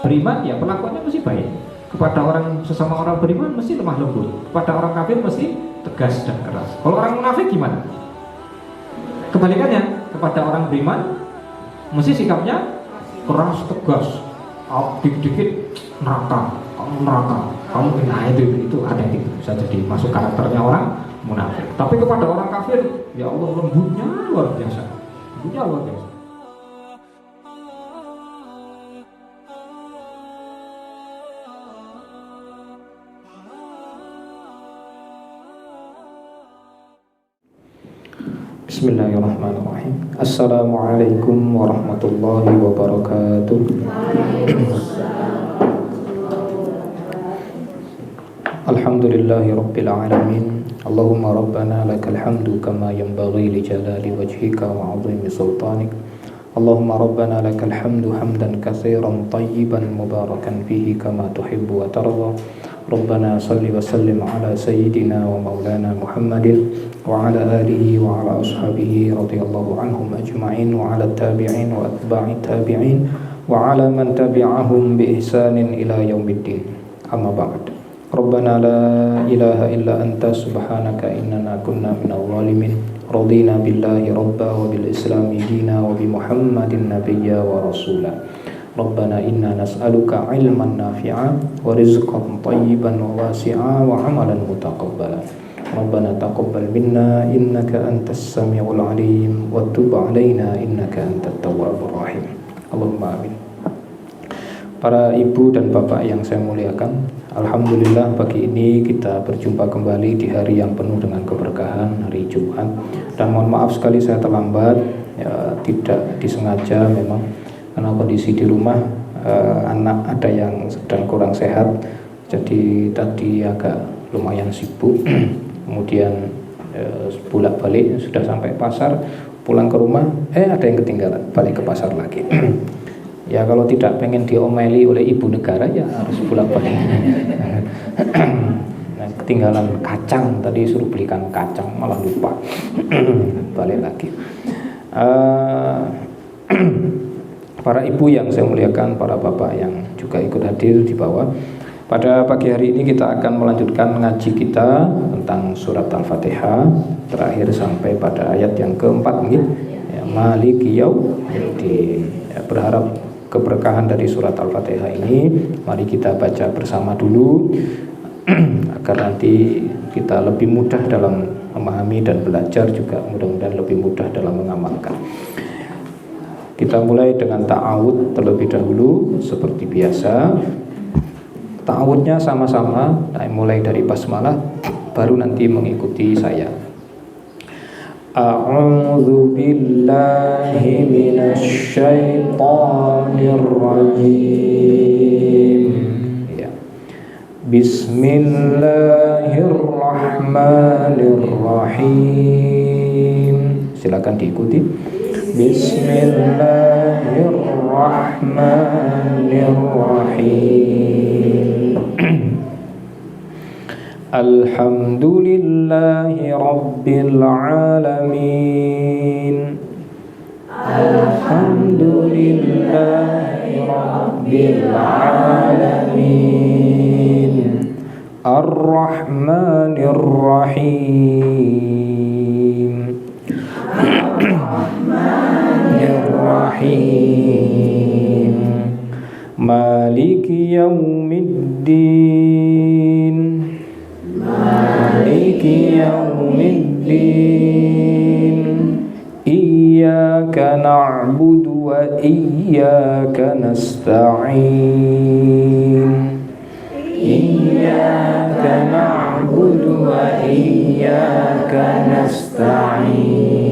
beriman ya perlakuannya mesti baik. Kepada orang sesama orang beriman mesti lemah lembut. Kepada orang kafir mesti tegas dan keras. Kalau orang munafik gimana? Kebalikannya, kepada orang beriman mesti sikapnya keras tegas. Dikit-dikit neraka, kamu neraka, kamu nah itu ada yang bisa jadi masuk karakternya orang munafik. Tapi kepada orang kafir, ya Allah lembutnya luar biasa, lembutnya luar biasa. Bismillahirrahmanirrahim. Assalamualaikum warahmatullahi wabarakatuh. Alhamdulillahi rabbil alamin. Allahumma rabbana lakal hamdu kama yanbaghi li jalali wajhika wa 'azimi sultanik. Allahumma rabbana lakal hamdu hamdan katsiran tayyiban mubarakan fihi kama tuhibbu wa tarda. Rabbana salli wa sallim ala sayyidina wa maulana Muhammadin wa ala alihi wa ala ashabihi radhiyallahu anhum ajma'in wa ala tabi'in wa atba'i tabi'in wa ala man tabi'ahum bi ihsanin ila yaumiddin. Amma ba'd. Rabbana la ilaha illa anta subhanaka innana kunna minadh dhalimin. Radina billahi rabba wa bil islami dina wa bi Muhammadin nabiyya wa rasula. Rabbana inna nas'aluka ilman nafi'a wa rizqan tayyiban wa wasi'a wa amalan mutaqabbala. Rabbana taqabbal minna innaka antas samiul alim wa tub alaina innaka antat tawwabur rahim. Allahumma amin. Para ibu dan bapak yang saya muliakan, alhamdulillah pagi ini kita berjumpa kembali di hari yang penuh dengan keberkahan, hari Jumat. Dan mohon maaf sekali saya terlambat, ya, tidak disengaja memang karena kondisi di rumah anak ada yang sedang kurang sehat, jadi tadi agak lumayan sibuk. Kemudian bolak-balik sudah sampai pasar, pulang ke rumah ada yang ketinggalan, balik ke pasar lagi. Ya kalau tidak pengen diomeli oleh ibu negara ya harus bolak-balik. Nah, ketinggalan kacang, tadi suruh belikan kacang malah lupa. Balik lagi. Para ibu yang saya muliakan, para bapak yang juga ikut hadir di bawah, pada pagi hari ini kita akan melanjutkan ngaji kita tentang surat Al-Fatihah terakhir sampai pada ayat yang keempat mungkin ya, Maliki Yaumiddin. Ya, berharap keberkahan dari surat Al-Fatihah ini mari kita baca bersama dulu agar nanti kita lebih mudah dalam memahami dan belajar, juga mudah-mudahan lebih mudah dalam mengamalkan. Kita mulai dengan ta'awud terlebih dahulu seperti biasa. Ta'awudnya sama-sama, mulai dari basmalah, baru nanti mengikuti saya. A'udzu billahi minasy syaithanir rajim. Ya. Bismillahirrahmanirrahim. Silakan diikuti. Bismillahirrahmanirrahim. Alhamdulillahi rabbil alamin. Alhamdulillahi rabbil alamin. Ar-Rahmanir Rahim. Ar-Rahim. Maliki Yaumiddin. Maliki Yaumiddin. Iyyaka na'budu wa iyyaka nasta'in. Iyyaka na'budu wa iyyaka nasta'in.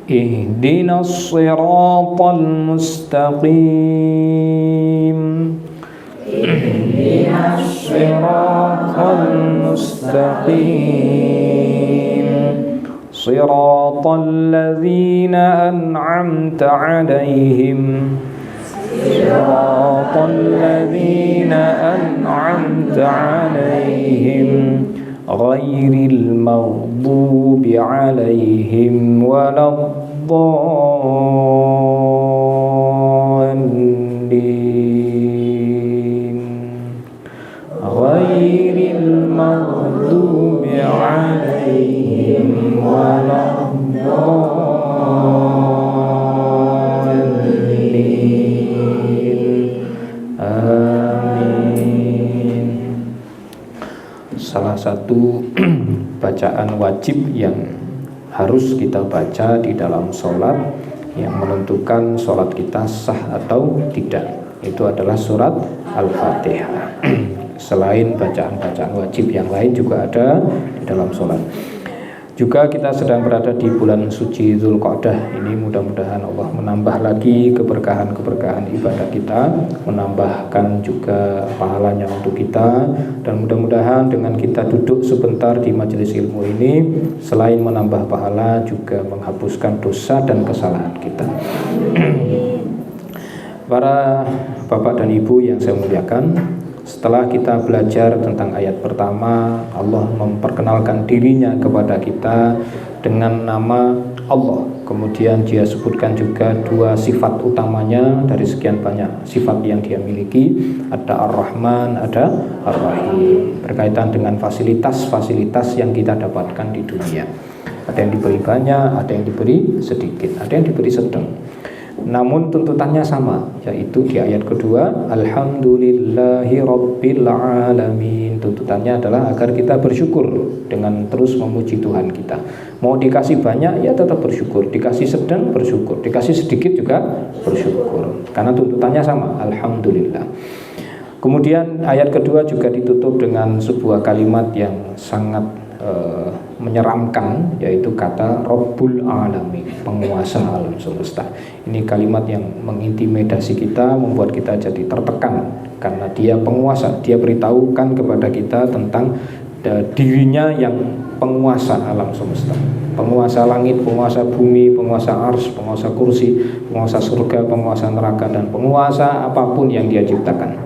Ihdinas siratal mustaqim. Ihdinas siratal mustaqim. Siratal ladzina an'amta 'alaihim. Siratal ladzina an'amta 'alaihim. Ghairil maghdubi 'alaihim waladdallin. salah satu bacaan wajib yang harus kita baca di dalam sholat, yang menentukan sholat kita sah atau tidak, itu adalah surat Al-Fatihah. Selain bacaan-bacaan wajib yang lain juga ada di dalam sholat. Juga kita sedang berada di bulan suci Dzulqa'dah ini, mudah-mudahan Allah menambah lagi keberkahan-keberkahan ibadah kita, menambahkan juga pahalanya untuk kita, dan mudah-mudahan dengan kita duduk sebentar di majelis ilmu ini, selain menambah pahala juga menghapuskan dosa dan kesalahan kita. Para bapak dan ibu yang saya muliakan, setelah kita belajar tentang ayat pertama, Allah memperkenalkan dirinya kepada kita dengan nama Allah. Kemudian dia sebutkan juga dua sifat utamanya dari sekian banyak sifat yang dia miliki. Ada Ar-Rahman, ada Ar-Rahim. Berkaitan dengan fasilitas-fasilitas yang kita dapatkan di dunia. Ada yang diberi banyak, ada yang diberi sedikit, ada yang diberi sedang. Namun tuntutannya sama, yaitu di ayat kedua, Alhamdulillahi Rabbil Alamin. Tuntutannya adalah agar kita bersyukur dengan terus memuji Tuhan kita. Mau dikasih banyak, ya tetap bersyukur. Dikasih sedang, bersyukur. Dikasih sedikit juga bersyukur. Karena tuntutannya sama, Alhamdulillah. Kemudian ayat kedua juga ditutup dengan sebuah kalimat yang sangat menyeramkan, yaitu kata Rabbul Alamin, penguasa alam semesta. Ini kalimat yang mengintimidasi kita, membuat kita jadi tertekan karena dia penguasa. Dia beritahukan kepada kita tentang dirinya yang penguasa alam semesta, penguasa langit, penguasa bumi, penguasa ars, penguasa kursi, penguasa surga, penguasa neraka, dan penguasa apapun yang dia ciptakan.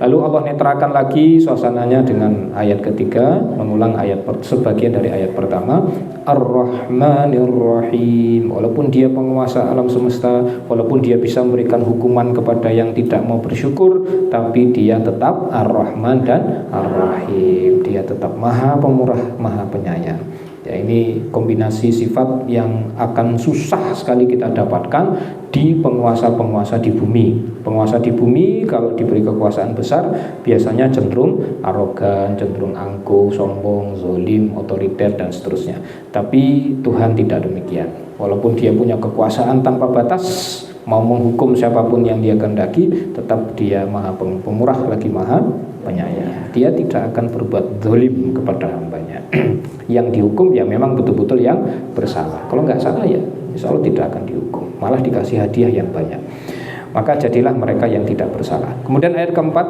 Lalu Allah netrakan lagi suasananya dengan ayat ketiga, mengulang ayat sebagian dari ayat pertama, Ar-Rahmanir Rahim. Walaupun dia penguasa alam semesta, walaupun dia bisa memberikan hukuman kepada yang tidak mau bersyukur, tapi dia tetap Ar-Rahman dan Ar-Rahim. Dia tetap Maha Pemurah, Maha Penyayang. Ya, ini kombinasi sifat yang akan susah sekali kita dapatkan di penguasa-penguasa di bumi. Penguasa di bumi kalau diberi kekuasaan besar biasanya cenderung arogan, cenderung angkuh, sombong, zalim, otoriter, dan seterusnya. Tapi Tuhan tidak demikian. Walaupun dia punya kekuasaan tanpa batas, mau menghukum siapapun yang dia kehendaki, tetap dia Maha Pemurah lagi Maha Penyayang. Dia tidak akan berbuat zalim kepada hambanya. Yang dihukum ya memang betul-betul yang bersalah. Kalau nggak salah ya insya Allah tidak akan dihukum, malah dikasih hadiah yang banyak. Maka jadilah mereka yang tidak bersalah. Kemudian ayat keempat,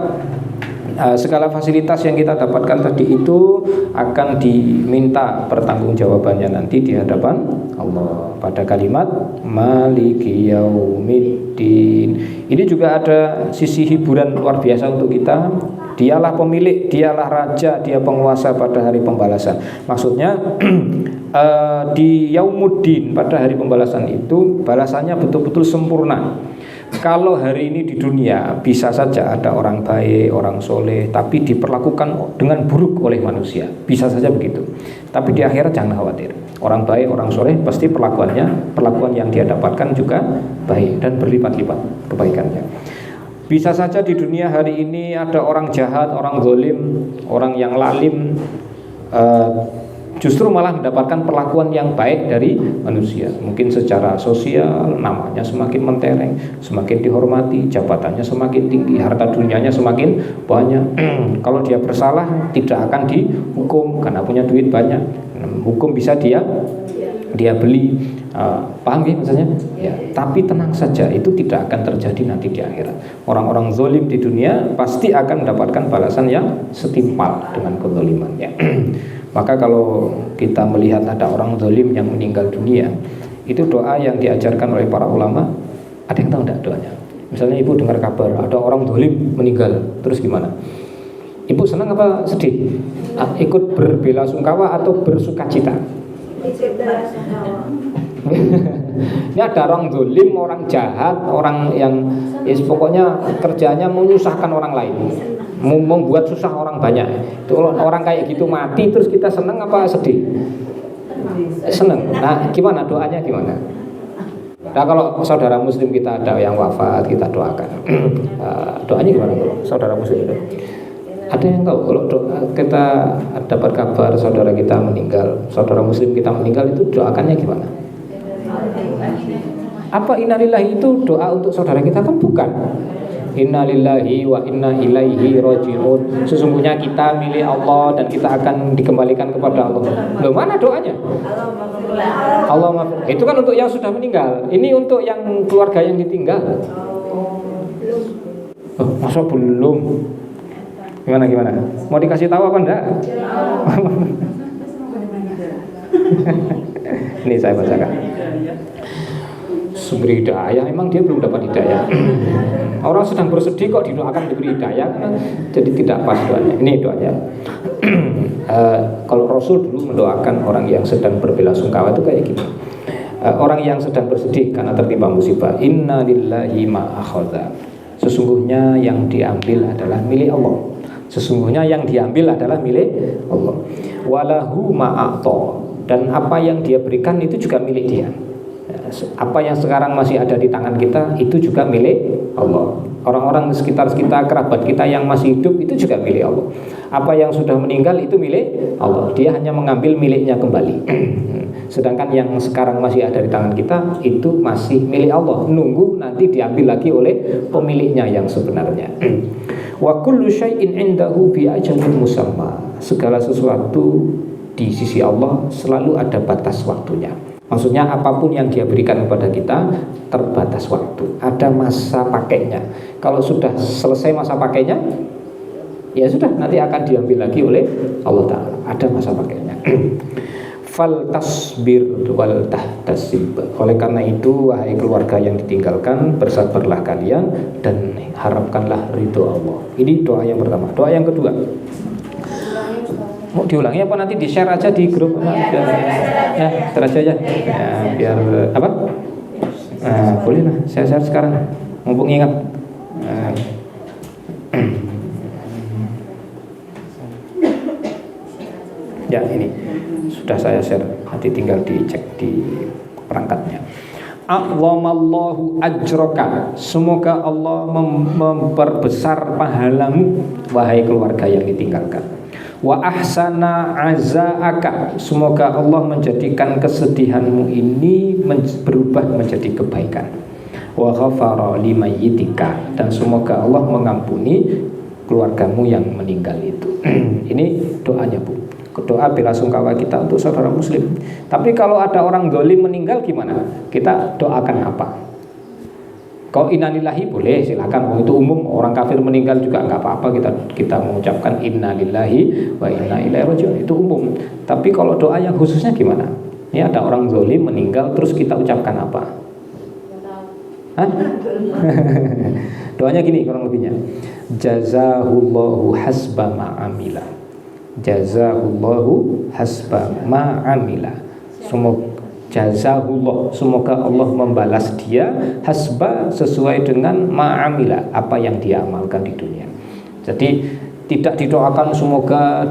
segala fasilitas yang kita dapatkan tadi itu akan diminta pertanggungjawabannya nanti di hadapan Allah pada kalimat Maliki Yaumiddin. Ini juga ada sisi hiburan luar biasa untuk kita. Dialah pemilik, dialah raja, dia penguasa pada hari pembalasan. Maksudnya di Yaumuddin, pada hari pembalasan itu balasannya betul-betul sempurna. Kalau hari ini di dunia bisa saja ada orang baik, orang soleh, tapi diperlakukan dengan buruk oleh manusia, bisa saja begitu. Tapi di akhirat jangan khawatir, orang baik, orang soleh pasti perlakuan yang dia dapatkan juga baik dan berlipat-lipat kebaikannya. Bisa saja di dunia hari ini ada orang jahat, orang zalim, orang yang lalim, justru malah mendapatkan perlakuan yang baik dari manusia. Mungkin secara sosial namanya semakin mentereng, semakin dihormati, jabatannya semakin tinggi, harta dunianya semakin banyak. Kalau dia bersalah tidak akan dihukum karena punya duit banyak. Hukum bisa dia beli, paham ya maksudnya? Ya, tapi tenang saja, itu tidak akan terjadi nanti di akhirat. Orang-orang zalim di dunia pasti akan mendapatkan balasan yang setimpal dengan kezalimannya. Maka kalau kita melihat ada orang zalim yang meninggal dunia, itu doa yang diajarkan oleh para ulama, ada yang tahu enggak doanya? Misalnya ibu dengar kabar ada orang zalim meninggal, terus gimana? Ibu senang apa sedih? Ikut berbelasungkawa atau bersukacita? Ini ada orang zalim, orang jahat, orang yang pokoknya kerjanya menyusahkan orang lain, membuat susah orang banyak. Itu orang kayak gitu mati, terus kita senang apa sedih? Senang. Nah, gimana doanya gimana? Nah, kalau saudara muslim kita ada yang wafat, kita doakan. Doanya gimana kalau saudara muslim itu? Ada yang tahu kalau kita dapat kabar saudara kita meninggal, saudara muslim kita meninggal, itu doakannya gimana? Apa innalillahi itu doa untuk saudara kita? Kan bukan. Innalillahi wa inna ilaihi raji'un. Sesungguhnya kita milik Allah dan kita akan dikembalikan kepada Allah. Loh, mana doanya? Allah maaf. Itu kan untuk yang sudah meninggal. Ini untuk yang keluarga yang ditinggal. Oh, masa belum? Gimana? Mau dikasih tahu apa enggak? Ini saya bacakan. Sumber hidayah, emang dia belum dapat hidayah. Orang sedang bersedih kok didoakan diberi hidayah, jadi tidak pas doanya. Ini doanya. Kalau Rasul dulu mendoakan orang yang sedang berbelasungkawa itu kayak gini. Orang yang sedang bersedih karena tertimpa musibah, inna lillahi ma akhadha. Sesungguhnya yang diambil adalah milik Allah. Sesungguhnya yang diambil adalah milik Allah. Walahu ma a'ta. Dan apa yang dia berikan itu juga milik dia. Apa yang sekarang masih ada di tangan kita itu juga milik Allah. Orang-orang di sekitar kita, kerabat kita yang masih hidup itu juga milik Allah. Apa yang sudah meninggal itu milik Allah. Dia hanya mengambil miliknya kembali. Sedangkan yang sekarang masih ada di tangan kita itu masih milik Allah, nunggu nanti diambil lagi oleh pemiliknya yang sebenarnya. Wa kullu syai'in 'indahu bi ajalin musamma. Segala sesuatu di sisi Allah selalu ada batas waktunya. Maksudnya apapun yang dia berikan kepada kita terbatas waktu, ada masa pakainya. Kalau sudah selesai masa pakainya, ya sudah, nanti akan diambil lagi oleh Allah Ta'ala. Ada masa pakainya. Fal tasbir wal tahtasib. Oleh karena itu, wahai keluarga yang ditinggalkan, bersabarlah kalian dan harapkanlah ridho Allah. Ini doa yang pertama. Doa yang kedua, mau diulangi apa nanti di-share aja di grup? Ya, share aja ya. Biar apa? Boleh lah, saya share sekarang. Mumpung ingat. Ya, ini sudah saya share. Nanti tinggal dicek di perangkatnya. A'zamallahu ajroka. Semoga Allah memperbesar pahalamu, wahai keluarga yang ditinggalkan. Wa ahsana azaaka. Semoga Allah menjadikan kesedihanmu ini berubah menjadi kebaikan. Wa ghafara limayyitika. Dan semoga Allah mengampuni keluargamu yang meninggal itu. Ini doanya, Bu. Doa belasungkawa kita untuk saudara muslim. Tapi kalau ada orang zalim meninggal gimana? Kita doakan apa? Kalau innalillahi boleh, silakan. Itu umum, orang kafir meninggal juga nggak apa-apa, kita mengucapkan innalillahi wa inna ilaihi raji'un, itu umum. Tapi kalau doa yang khususnya gimana? Ini ada orang zalim meninggal, terus kita ucapkan apa? Hah? Doanya gini kurang lebihnya. Jazahullahu hasba ma'amila. Jazahullahu hasba ma'amila. Jazahullah, semoga Allah membalas dia hasba, sesuai dengan ma'amila, apa yang dia amalkan di dunia. Jadi tidak didoakan semoga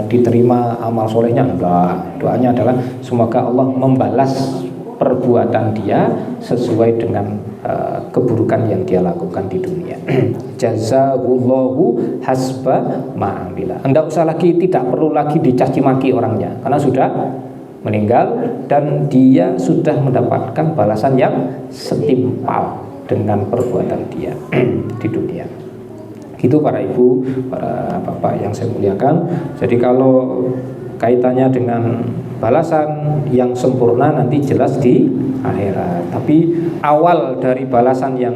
diterima amal solehnya, enggak. Doanya adalah semoga Allah membalas perbuatan dia sesuai dengan keburukan yang dia lakukan di dunia. Jazahullahu hasba ma'amila. Enggak usah lagi, tidak perlu lagi dicaci maki orangnya, karena sudah meninggal dan dia sudah mendapatkan balasan yang setimpal dengan perbuatan dia di dunia. Gitu para ibu, para bapak yang saya muliakan. Jadi kalau kaitannya dengan balasan yang sempurna nanti jelas di akhirat. Tapi awal dari balasan yang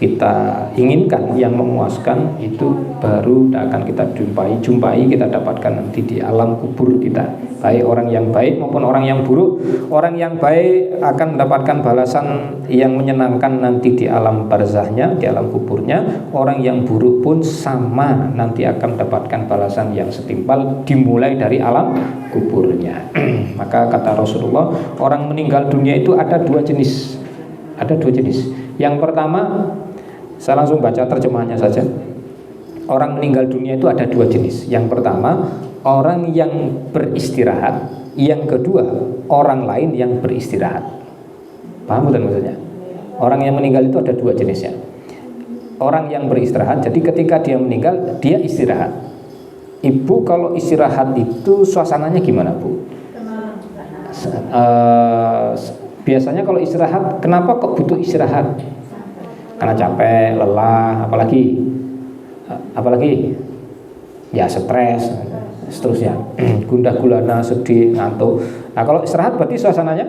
kita inginkan, yang memuaskan, itu baru akan kita jumpai, kita dapatkan nanti di alam kubur kita. Baik orang yang baik maupun orang yang buruk. Orang yang baik akan mendapatkan balasan yang menyenangkan nanti di alam barzahnya, di alam kuburnya. Orang yang buruk pun sama, nanti akan mendapatkan balasan yang setimpal dimulai dari alam kuburnya. Maka kata Rasulullah, orang meninggal dunia itu ada dua jenis. Ada dua jenis. Yang pertama, saya langsung baca terjemahannya saja. Orang meninggal dunia itu ada dua jenis. Yang pertama, orang yang beristirahat. Yang kedua, orang lain yang beristirahat. Paham bukan maksudnya? Orang yang meninggal itu ada dua jenisnya. Orang yang beristirahat, jadi ketika dia meninggal, dia istirahat. Ibu kalau istirahat itu suasananya gimana, Bu? Biasanya kalau istirahat, kenapa kok butuh istirahat? Karena capek, lelah, apalagi ya stres, seterusnya, gundah gulana, sedih, ngantuk. Nah kalau istirahat berarti suasananya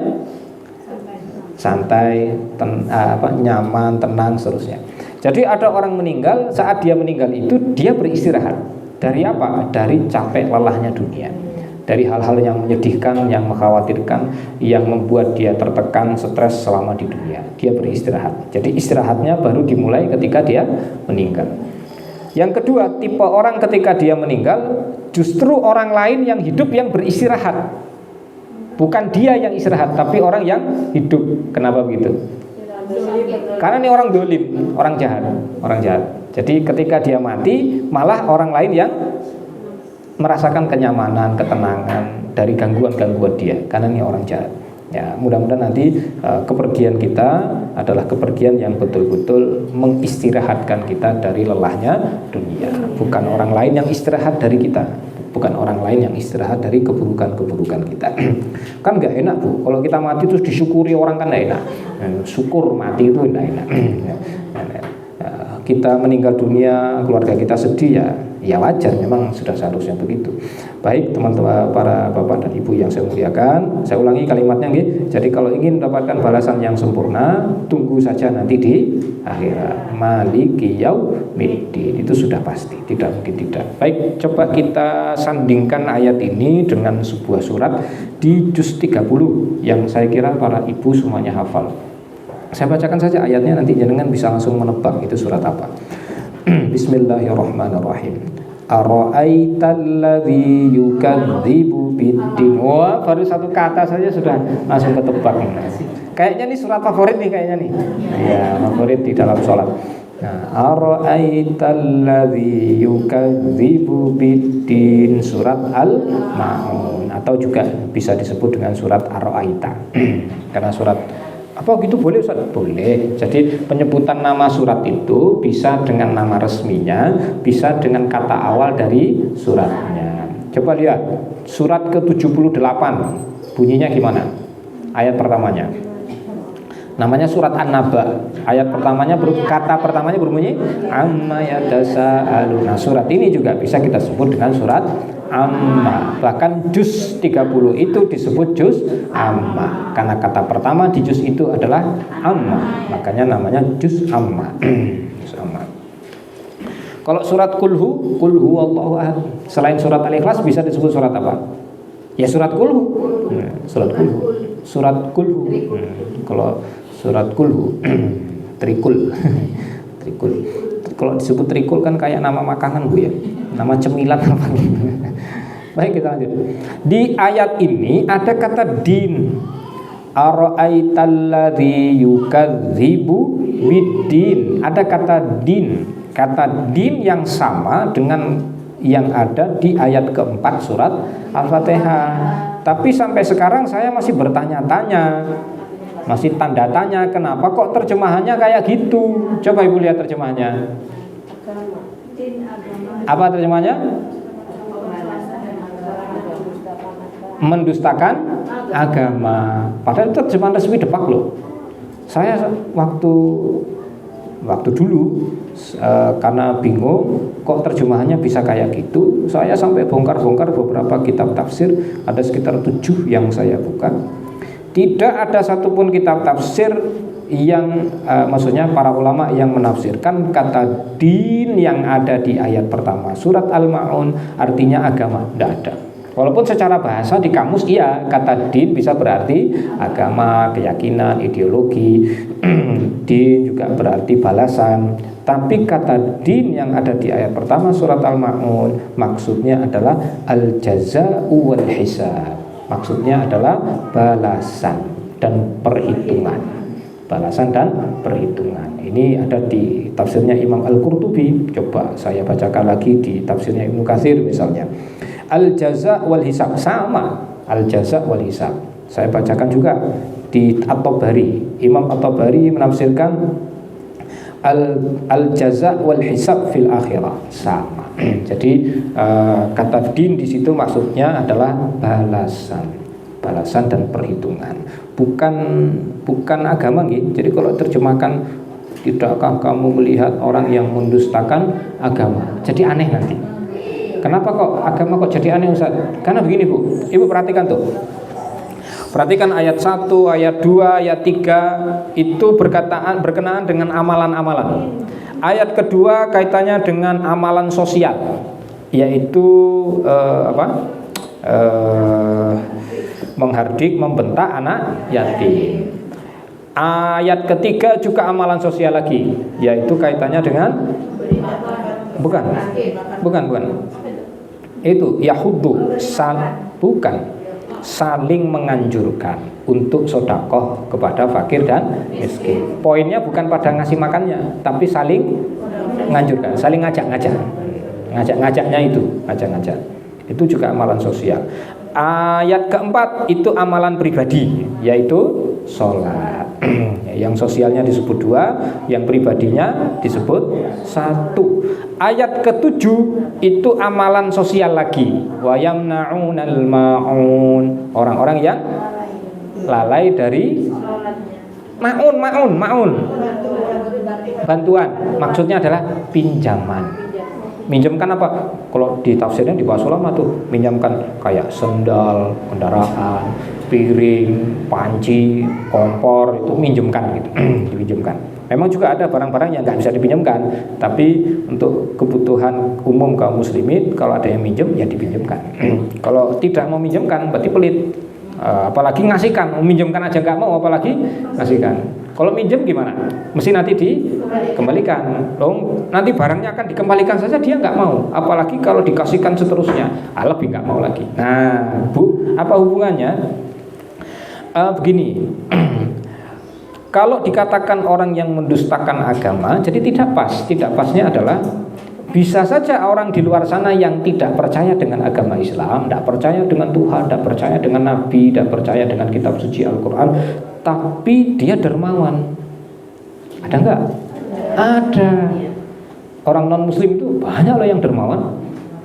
santai, nyaman, tenang, seterusnya. Jadi ada orang meninggal, saat dia meninggal itu dia beristirahat. Dari apa? Dari capek lelahnya dunia, dari hal-hal yang menyedihkan, yang mengkhawatirkan, yang membuat dia tertekan, stres selama di dunia. Dia beristirahat. Jadi istirahatnya baru dimulai ketika dia meninggal. Yang kedua, tipe orang ketika dia meninggal, justru orang lain yang hidup yang beristirahat. Bukan dia yang istirahat, tapi orang yang hidup. Kenapa begitu? Karena ini orang dolim, orang jahat. Jadi ketika dia mati, malah orang lain yang merasakan kenyamanan, ketenangan dari gangguan-gangguan dia. Karena ini orang jahat. Ya, mudah-mudahan nanti kepergian kita adalah kepergian yang betul-betul mengistirahatkan kita dari lelahnya dunia. Bukan orang lain yang istirahat dari kita, bukan orang lain yang istirahat dari keburukan-keburukan kita. Kan nggak enak, Bu, kalau kita mati terus disyukuri orang, kan nggak enak. Syukur mati itu nggak enak. Kita meninggal dunia, keluarga kita sedih, ya wajar, memang sudah seharusnya begitu. Baik teman-teman, para bapak dan ibu yang saya muliakan, saya ulangi kalimatnya nggih. Jadi kalau ingin mendapatkan balasan yang sempurna, tunggu saja nanti di akhirat. Maliki yaumiddin, itu sudah pasti, tidak mungkin tidak. Baik, coba kita sandingkan ayat ini dengan sebuah surat di juz 30 yang saya kira para ibu semuanya hafal. Saya bacakan saja ayatnya, nanti jenengan bisa langsung menebak itu surat apa. Bismillahirrahmanirrahim. Ara'aitalladzi yukadzibu biddin. Wah, baru satu kata saja sudah langsung ketebak. Kayaknya ini surat favorit nih kayaknya nih. Ya, favorit di dalam sholat. Nah, ara'aitalladzi yukadzibu biddin, surat Al-Ma'un, atau juga bisa disebut dengan surat Ar-Ra'aita. Karena surat apa gitu boleh Ustaz? Boleh. Jadi penyebutan nama surat itu bisa dengan nama resminya, bisa dengan kata awal dari suratnya. Coba lihat surat ke-78, bunyinya gimana? Ayat pertamanya. Namanya surat An-Naba. Ayat pertamanya, kata pertamanya berbunyi amma yatasaalun. Nah, surat ini juga bisa kita sebut dengan surat Amma. Bahkan juz 30 itu disebut juz Amma, karena kata pertama di juz itu adalah Amma, makanya namanya juz Amma. Juz Amma. Kalau surat Qul huwallahu ahad, selain surat Al-Ikhlas bisa disebut surat apa? Ya surat Qul hu. Surat Qul hu. Surat Qul hu. Kalau surat Qul hu trikul. Trikul. Kalau disebut trikul kan kayak nama makanan, Bu, ya. Nama cemilan apa gitu. Baik, kita lanjut. Di ayat ini ada kata din. Ara'aitalladzi yukadzibu biddin. Ada kata din. Kata din yang sama dengan yang ada di ayat keempat surat Al-Fatihah. Tapi sampai sekarang saya masih bertanya-tanya, masih tanda tanya, kenapa kok terjemahannya kayak gitu. Coba Ibu lihat terjemahannya. Apa terjemahannya? Mendustakan agama. Padahal terjemahan resmi Depak loh. Saya waktu dulu karena bingung kok terjemahannya bisa kayak gitu, saya sampai bongkar-bongkar beberapa kitab tafsir, ada sekitar 7 yang saya buka. Tidak ada satupun kitab tafsir yang maksudnya para ulama yang menafsirkan kata din yang ada di ayat pertama surat Al-Ma'un artinya agama. Tidak ada. Walaupun secara bahasa di kamus iya, kata din bisa berarti agama, keyakinan, ideologi. Din juga berarti balasan. Tapi kata din yang ada di ayat pertama surat Al-Ma'un maksudnya adalah al-jaza'u wal hisab. Maksudnya adalah balasan dan perhitungan. Balasan dan perhitungan. Ini ada di tafsirnya Imam Al-Qurtubi. Coba saya bacakan lagi di tafsirnya Ibnu Katsir misalnya. Al-jaza' wal hisab, sama. Al-jaza' wal hisab Saya bacakan juga di At-Tabari. Imam At-Tabari menafsirkan al-jaza wal hisab fil akhirah, sama. Jadi kata din di situ maksudnya adalah balasan dan perhitungan, bukan agama gitu. Jadi kalau terjemahkan tidakkah kamu melihat orang yang mendustakan agama, jadi aneh nanti. Kenapa kok agama kok jadi aneh, Ustaz? Karena begini Bu, Ibu perhatikan tuh. Perhatikan ayat 1, ayat 2, ayat 3 itu berkenaan dengan amalan-amalan. Ayat kedua kaitannya dengan amalan sosial, yaitu menghardik, membentak anak yatim. Ayat ketiga juga amalan sosial lagi, yaitu kaitannya dengan bukan. Itu yahuddu, bukan, saling menganjurkan untuk sodakoh kepada fakir dan miskin. Poinnya bukan pada ngasih makannya, tapi saling menganjurkan, saling ngajak-ngajaknya itu, ngajak-ngajak. Itu juga amalan sosial. Ayat keempat itu amalan pribadi, yaitu sholat. Yang sosialnya disebut 2, yang pribadinya disebut 1. Ayat ketujuh itu amalan sosial lagi, wa yamna'unal ma'un, orang-orang yang lalai dari ma'un, bantuan, maksudnya adalah pinjaman. Minjamkan apa? Kalau di tafsirnya di bahasa ulama tuh, minjamkan kayak sendal, kendaraan, piring, panci, kompor, itu minjamkan gitu. Dipinjamkan. Memang juga ada barang-barang yang nggak bisa dipinjamkan, tapi untuk kebutuhan umum kaum muslimin, kalau ada yang minjem ya dipinjamkan. Kalau tidak mau minjamkan berarti pelit. Apalagi ngasihkan, minjamkan aja nggak mau, apalagi ngasihkan. Kalau minjem gimana? Mesti nanti dikembalikan. Loh, nanti barangnya akan dikembalikan saja dia nggak mau, apalagi kalau dikasihkan seterusnya, lebih nggak mau lagi. Nah, Bu, apa hubungannya? Begini. Kalau dikatakan orang yang mendustakan agama, jadi tidak pas. Tidak pasnya adalah bisa saja orang di luar sana yang tidak percaya dengan agama Islam, tidak percaya dengan Tuhan, tidak percaya dengan Nabi, tidak percaya dengan kitab suci Al-Quran, tapi dia dermawan. Ada enggak? Ada. Orang non-muslim itu banyak loh yang dermawan.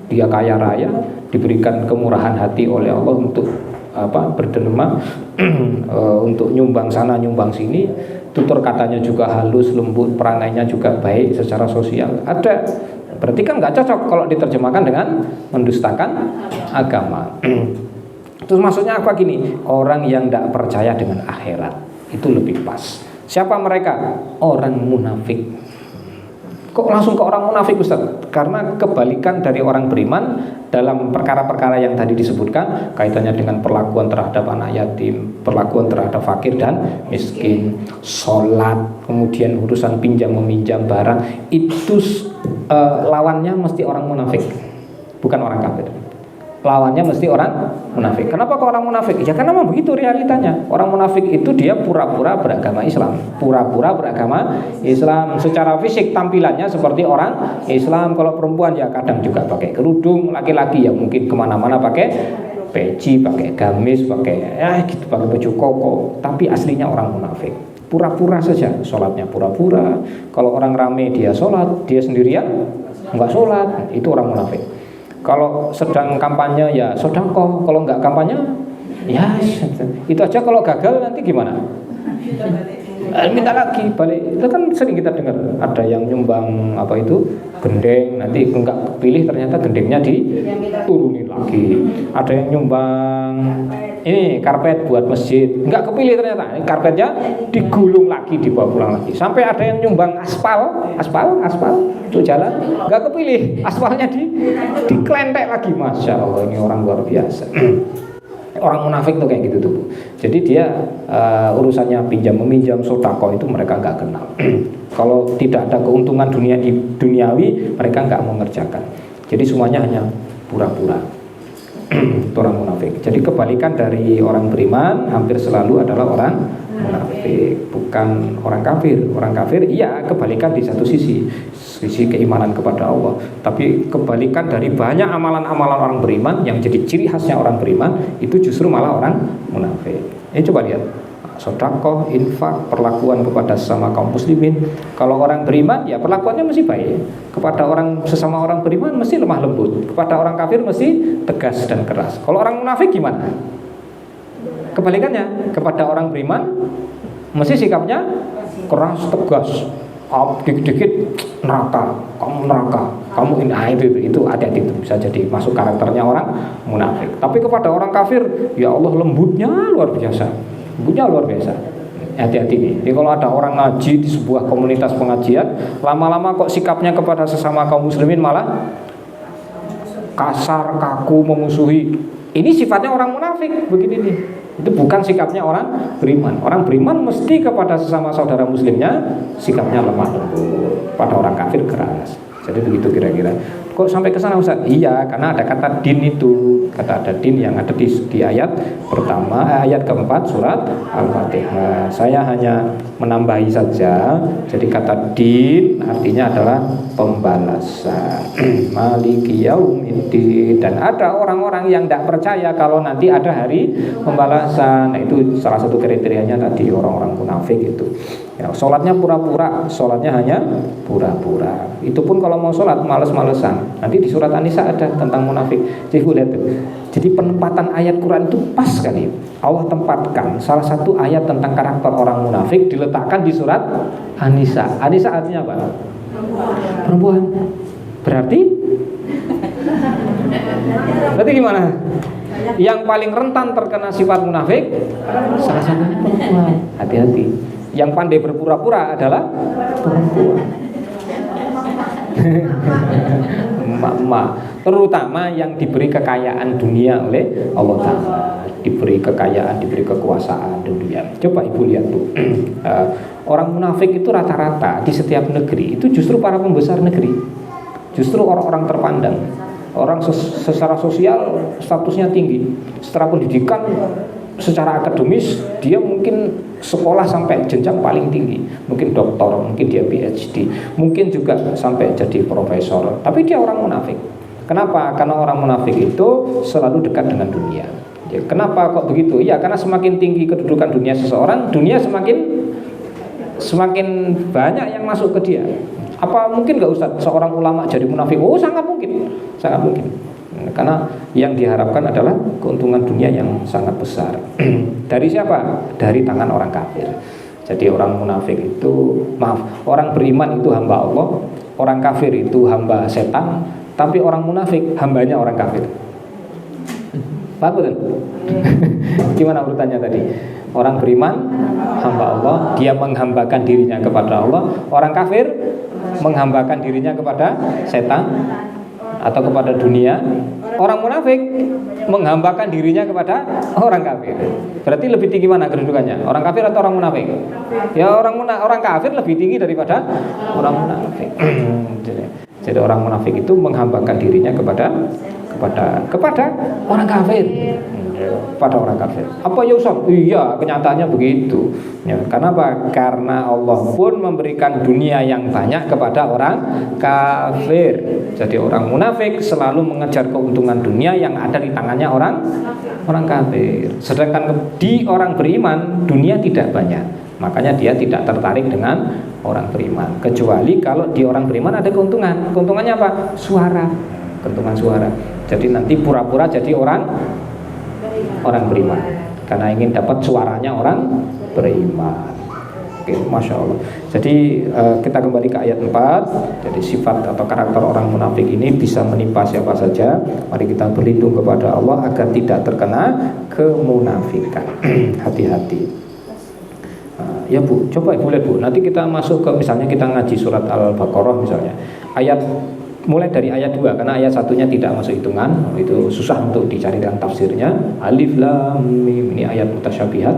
Dia kaya raya, diberikan kemurahan hati oleh Allah untuk berderma, untuk nyumbang sana nyumbang sini. Tutur katanya juga halus, lembut, perangainya juga baik secara sosial. Ada. Berarti kan nggak cocok kalau diterjemahkan dengan mendustakan agama. Terus maksudnya apa gini? Orang yang tidak percaya dengan akhirat itu lebih pas. Siapa mereka? Orang munafik. Kok langsung ke orang munafik, Ustaz? Karena kebalikan dari orang beriman dalam perkara-perkara yang tadi disebutkan, kaitannya dengan perlakuan terhadap anak yatim, perlakuan terhadap fakir dan miskin, sholat, kemudian urusan pinjam meminjam barang, itu lawannya mesti orang munafik, bukan orang kafir. Lawannya mesti orang munafik. Kenapa kok orang munafik? Ya karena memang begitu realitanya. Orang munafik itu dia pura-pura beragama Islam, pura-pura beragama Islam. Secara fisik tampilannya seperti orang Islam. Kalau perempuan ya kadang juga pakai kerudung, laki-laki ya mungkin kemana-mana pakai peci, pakai gamis, pakai gitu, pakai baju koko. Tapi aslinya orang munafik. Pura-pura saja, sholatnya pura-pura. Kalau orang rame dia sholat, dia sendirian nggak sholat, itu orang munafik. Kalau sedang kampanye ya sedekah, kalau nggak kampanye ya itu aja. Kalau gagal nanti gimana? Minta lagi balik. Itu kan sering kita dengar, ada yang nyumbang gendeng, nanti nggak pilih ternyata gendengnya diturunin lagi. Ada yang nyumbang ini karpet buat masjid, nggak kepilih ternyata karpetnya digulung lagi, dibawa pulang lagi. Sampai ada yang nyumbang aspal untuk jalan, nggak kepilih, aspalnya diklentek lagi. Masya Allah, ini orang luar biasa. Orang munafik tuh kayak gitu tuh, Bu. Jadi dia urusannya pinjam meminjam, sedekah itu mereka nggak kenal. Kalau tidak ada keuntungan duniawi, mereka nggak mengerjakan. Jadi semuanya hanya pura-pura. Itu orang munafik. Jadi kebalikan dari orang beriman hampir selalu adalah orang munafik, bukan orang kafir. Orang kafir iya kebalikan di satu sisi keimanan kepada Allah, tapi kebalikan dari banyak amalan-amalan orang beriman yang jadi ciri khasnya orang beriman itu justru malah orang munafik. Ini coba lihat, sedekah, infak, perlakuan kepada sesama kaum muslimin. Kalau orang beriman ya perlakuannya mesti baik. Kepada orang sesama orang beriman mesti lemah lembut. Kepada orang kafir mesti tegas dan keras. Kalau orang munafik gimana? Kebalikannya, kepada orang beriman mesti sikapnya keras, tegas. Dikit-dikit neraka, kamu ini, itu hati-hati, itu bisa jadi masuk karakternya orang munafik. Tapi kepada orang kafir, ya Allah lembutnya luar biasa, Hati-hati nih. Jadi kalau ada orang ngaji di sebuah komunitas pengajian, lama-lama kok sikapnya kepada sesama kaum muslimin malah kasar, kaku, memusuhi. Ini sifatnya orang munafik begini nih. Itu bukan sikapnya orang beriman. Orang beriman mesti kepada sesama saudara muslimnya sikapnya lemah lembut, pada orang kafir keras. Jadi begitu kira-kira. Kok sampai ke sana Ustaz? Iya, karena ada kata din itu. Kata ada din yang ada di ayat pertama, ayat keempat surat Al-Fatihah. Saya hanya menambahi saja. Jadi kata din artinya adalah pembalasan. Maliki yaumiddin. Dan ada orang-orang yang tidak percaya kalau nanti ada hari pembalasan. Nah, itu salah satu kriterianya tadi, orang-orang munafik itu. Ya, sholatnya pura-pura, sholatnya hanya pura-pura. Itu pun kalau mau sholat males-malesan. Nanti di surat An-Nisa ada tentang munafik. Jadi lihat tuh. Jadi penempatan ayat Quran itu pas sekali. Allah tempatkan salah satu ayat tentang karakter orang munafik diletakkan di surat An-Nisa. An-Nisa artinya apa? Perempuan. Berarti gimana? Yang paling rentan terkena sifat munafik salah satunya perempuan. Hati-hati. Yang pandai berpura-pura adalah perempuan. Emak-emak, terutama yang diberi kekayaan dunia oleh Allah Ta'ala, diberi kekayaan, diberi kekuasaan dunia. Coba ibu lihat tuh, orang munafik itu rata-rata di setiap negeri itu justru para pembesar negeri, justru orang-orang terpandang, orang secara sosial statusnya tinggi, secara pendidikan, secara akademis dia mungkin sekolah sampai jenjang paling tinggi, mungkin doktor, mungkin dia PhD, mungkin juga sampai jadi profesor, tapi dia orang munafik. Kenapa? Karena orang munafik itu selalu dekat dengan dunia. Ya, kenapa kok begitu? Ya karena semakin tinggi kedudukan dunia seseorang, dunia semakin banyak yang masuk ke dia. Apa mungkin nggak Ustaz seorang ulama jadi munafik? Oh sangat mungkin, sangat mungkin. Karena yang diharapkan adalah keuntungan dunia yang sangat besar. Dari siapa? Dari tangan orang kafir. Jadi orang munafik itu, orang beriman itu hamba Allah, orang kafir itu hamba setan, tapi orang munafik hambanya orang kafir. Paham betul? Gimana urutannya tadi? Orang beriman hamba Allah, dia menghambakan dirinya kepada Allah. Orang kafir menghambakan dirinya kepada setan atau kepada dunia. Orang munafik menghambakan dirinya kepada orang kafir. Berarti lebih tinggi mana kedudukannya? Orang kafir atau orang munafik? Ya orang kafir lebih tinggi daripada orang munafik. Jadi orang munafik itu menghambakan dirinya kepada orang kafir. Pada orang kafir. Apa ya Ustaz? Iya, kenyataannya begitu. Ya, kenapa? Karena Allah pun memberikan dunia yang banyak kepada orang kafir. Jadi orang munafik selalu mengejar keuntungan dunia yang ada di tangannya orang kafir. Sedangkan di orang beriman dunia tidak banyak. Makanya dia tidak tertarik dengan orang beriman. Kecuali kalau di orang beriman ada keuntungan. Keuntungannya apa? Suara. Keuntungan suara. Jadi nanti pura-pura jadi orang beriman karena ingin dapat suaranya orang beriman. Oke, Masya Allah. Jadi kita kembali ke ayat 4. Jadi sifat atau karakter orang munafik ini bisa menimpa siapa saja. Mari kita berlindung kepada Allah agar tidak terkena kemunafikan. Hati-hati. Ya Bu, coba Ibu lihat Bu. Nanti kita masuk ke, misalnya kita ngaji surat Al-Baqarah misalnya, ayat mulai dari ayat 2, karena ayat satunya tidak masuk hitungan, itu susah untuk dicari dengan tafsirnya. Alif Lam Mim, ini ayat mutasyabihat.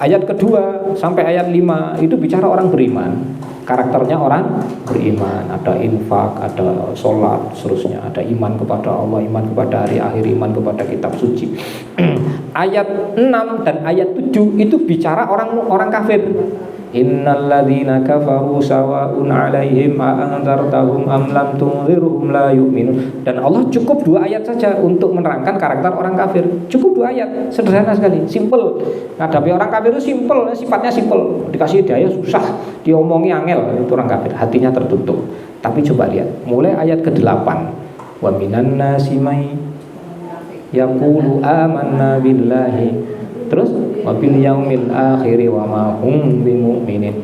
Ayat kedua sampai ayat 5 itu bicara orang beriman, karakternya orang beriman, ada infak, ada sholat, seterusnya, ada iman kepada Allah, iman kepada hari akhir, iman kepada kitab suci. Ayat 6 dan ayat 7 itu bicara orang kafir. Innal ladzina kafaru sawa'un 'alaihim a anzartahum am lam tunzirhum la yu'minun. Dan Allah cukup 2 ayat saja untuk menerangkan karakter orang kafir. Cukup 2 ayat, sederhana sekali, simple. Ngadapi orang kafir itu simple, sifatnya simple. Dikasih hidayah susah, diomongi angel, itu orang kafir, hatinya tertutup. Tapi coba lihat, mulai ayat ke-8. Wa minan nasi may yaqulu amanna billahi. Terus wabil yaumil akhiri wa ma hum bimu'minin.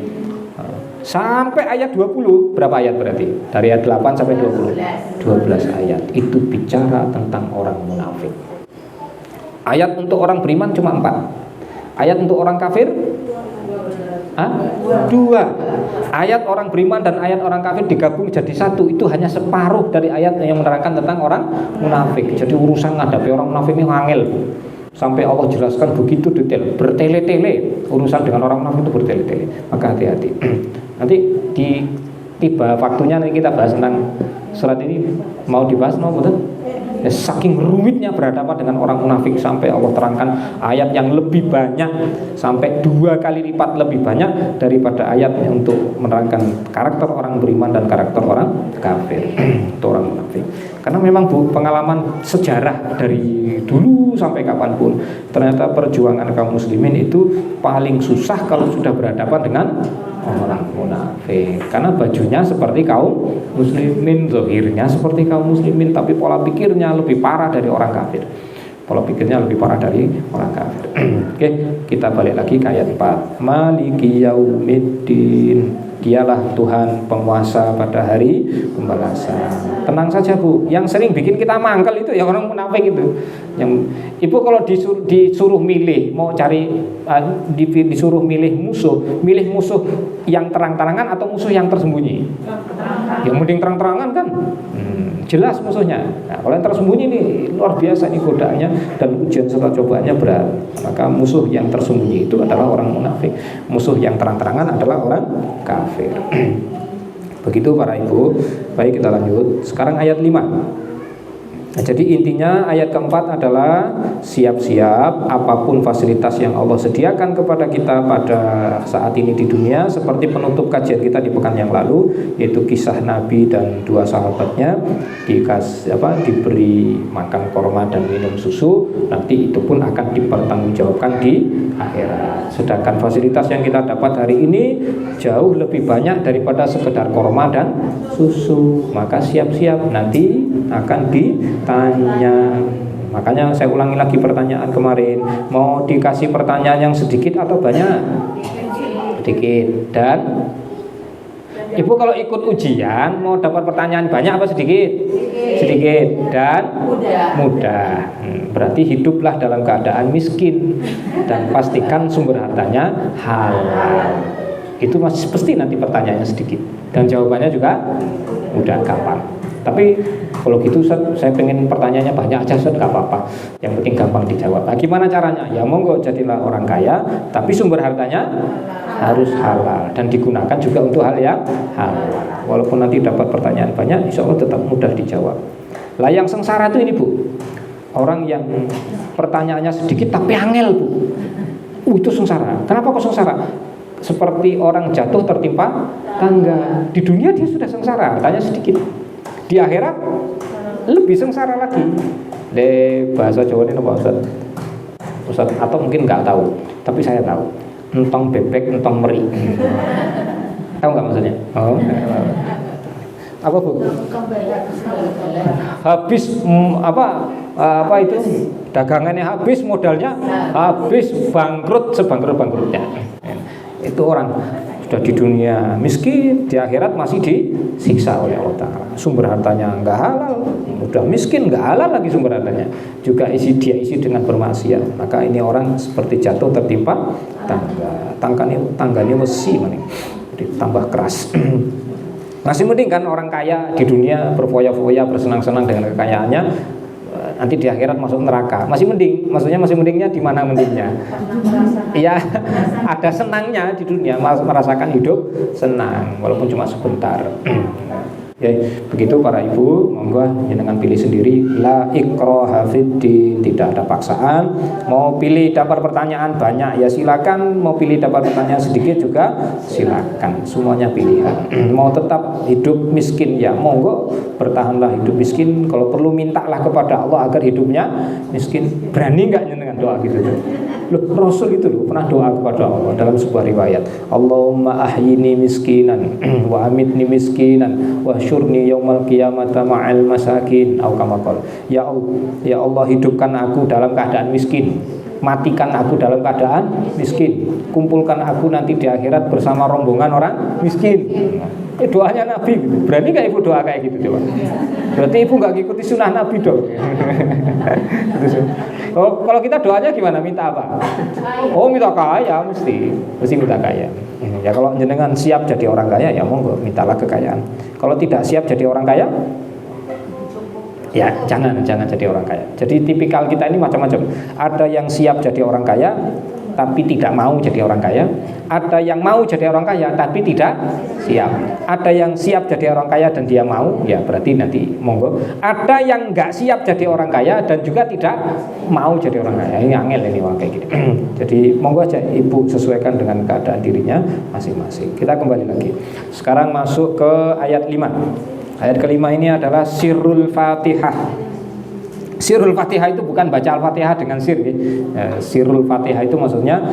Sampai ayat 20. Berapa ayat berarti? Dari ayat 8 sampai 20. 12 ayat. Itu bicara tentang orang munafik. Ayat untuk orang beriman cuma 4. Ayat untuk orang kafir 2. Ayat orang beriman dan ayat orang kafir digabung jadi 1. Itu hanya separuh dari ayat yang menerangkan tentang orang munafik. Jadi urusan menghadapi orang munafik ini angel. Sampai Allah jelaskan begitu detail, bertele-tele. Urusan dengan orang munafik itu bertele-tele. Maka hati-hati. Nanti tiba waktunya nanti kita bahas tentang surat ini. Mau dibahas mau betul? Ya, saking rumitnya berhadapan dengan orang munafik sampai Allah terangkan ayat yang lebih banyak, sampai 2 kali lipat lebih banyak daripada ayat untuk menerangkan karakter orang beriman dan karakter orang kafir. Itu orang munafik. Karena memang pengalaman sejarah dari dulu sampai kapanpun, ternyata perjuangan kaum muslimin itu paling susah kalau sudah berhadapan dengan orang munafik. Karena bajunya seperti kaum muslimin, zahirnya seperti kaum muslimin, tapi pola pikirnya lebih parah dari orang kafir. Pola pikirnya lebih parah dari orang kafir. Oke, kita balik lagi ke ayat 4. Maliki yaumiddin. Dialah Tuhan penguasa pada hari pembalasan. Tenang saja Bu, yang sering bikin kita mangkel itu ya orang munafik itu. Yang Ibu kalau disuruh milih, mau cari disuruh milih musuh yang terang-terangan atau musuh yang tersembunyi? Yang mending terang-terangan kan? Jelas musuhnya. Nah, kalau yang tersembunyi ini luar biasa nih godaannya dan ujian serta cobaannya berat. Maka musuh yang tersembunyi itu adalah orang munafik. Musuh yang terang-terangan adalah orang kafir. Begitu para ibu. Baik, kita lanjut. Sekarang ayat 5. Nah, jadi intinya ayat keempat adalah siap-siap apapun fasilitas yang Allah sediakan kepada kita pada saat ini di dunia, seperti penutup kajian kita di pekan yang lalu, yaitu kisah Nabi dan 2 sahabatnya diberi makan korma dan minum susu. Nanti itu pun akan dipertanggungjawabkan di akhirat. Sedangkan fasilitas yang kita dapat hari ini jauh lebih banyak daripada sekedar korma dan susu. Maka siap-siap nanti akan ditanya. Makanya saya ulangi lagi pertanyaan kemarin. Mau dikasih pertanyaan yang sedikit atau banyak? Sedikit. Dan Ibu kalau ikut ujian mau dapat pertanyaan banyak apa sedikit? Sedikit. Dan mudah. Berarti hiduplah dalam keadaan miskin dan pastikan sumber hartanya halal. Itu masih pasti nanti pertanyaannya sedikit dan jawabannya juga mudah, gampang. Tapi kalau gitu saya pengen pertanyaannya banyak aja, gak apa-apa. Yang penting gampang dijawab. Nah, gimana caranya? Ya monggo jadilah orang kaya, tapi sumber hartanya harus halal dan digunakan juga untuk hal yang halal. Walaupun nanti dapat pertanyaan banyak, insya Allah tetap mudah dijawab. Lah yang sengsara itu ini Bu, orang yang pertanyaannya sedikit tapi angel Bu. Itu sengsara. Kenapa kok sengsara? Seperti orang jatuh tertimpa tangga. Di dunia dia sudah sengsara, hartanya sedikit. Di akhirat lebih sengsara lagi. Bahasa Jawa ini apa Ustaz? Atau mungkin nggak tahu, tapi saya tahu. Entong bebek, entong meri. Tahu nggak maksudnya? Oh, apa Bu? Habis apa itu? Dagangannya habis, modalnya habis, bangkrut sebangkrut-bangkrutnya. Itu orang sudah di dunia miskin, di akhirat masih disiksa oleh Allah Ta'ala. Sumber hartanya nggak halal, udah miskin nggak halal lagi sumber hartanya, juga isi dengan bermaksiat. Maka ini orang seperti jatuh tertimpa tangganya besi, ditambah keras. Masih mending kan orang kaya di dunia berfoya-foya, bersenang-senang dengan kekayaannya, nanti di akhirat masuk neraka. Masih mending, maksudnya masih mendingnya di mana mendingnya? Iya, ada senangnya di dunia, merasakan hidup senang walaupun cuma sebentar. Ya, begitu para ibu, monggo jenengan pilih sendiri. La ikraha fiddin, tidak ada paksaan. Mau pilih dapat pertanyaan banyak ya silakan, mau pilih dapat pertanyaan sedikit juga silakan. Semuanya pilihan. Mau tetap hidup miskin ya monggo, bertahanlah hidup miskin. Kalau perlu mintalah kepada Allah agar hidupnya miskin. Berani enggak jenengan doa gitu tuh? Loh, Rasul itu loh pernah doa kepada Allah dalam sebuah riwayat. Allahumma ahyini miskinan wa amitni miskinan wa syurni yaumal qiyamata ma'al masakin atau kama qala. Ya Allah hidupkan aku dalam keadaan miskin, matikan aku dalam keadaan miskin, kumpulkan aku nanti di akhirat bersama rombongan orang miskin. Doanya Nabi gitu. Berani gak ibu doa kayak gitu coba? Berarti ibu gak ngikuti sunnah Nabi dong. Oh, kalau kita doanya gimana? Minta apa? Oh, minta kaya mesti minta kaya. Ya kalau jenengan siap jadi orang kaya ya monggo mintalah kekayaan. Kalau tidak siap jadi orang kaya, ya jangan jadi orang kaya. Jadi tipikal kita ini macam-macam. Ada yang siap jadi orang kaya tapi tidak mau jadi orang kaya. Ada yang mau jadi orang kaya tapi tidak siap. Ada yang siap jadi orang kaya dan dia mau, ya berarti nanti monggo. Ada yang nggak siap jadi orang kaya dan juga tidak mau jadi orang kaya. Ini angel ini orang kayak gitu. Jadi monggo aja ibu sesuaikan dengan keadaan dirinya masing-masing. Kita kembali lagi. Sekarang masuk ke ayat 5. Ayat kelima ini adalah sirrul Fatihah. Sirrul Fatihah itu bukan baca Al-Fatihah dengan sir ya. Sirrul Fatihah itu maksudnya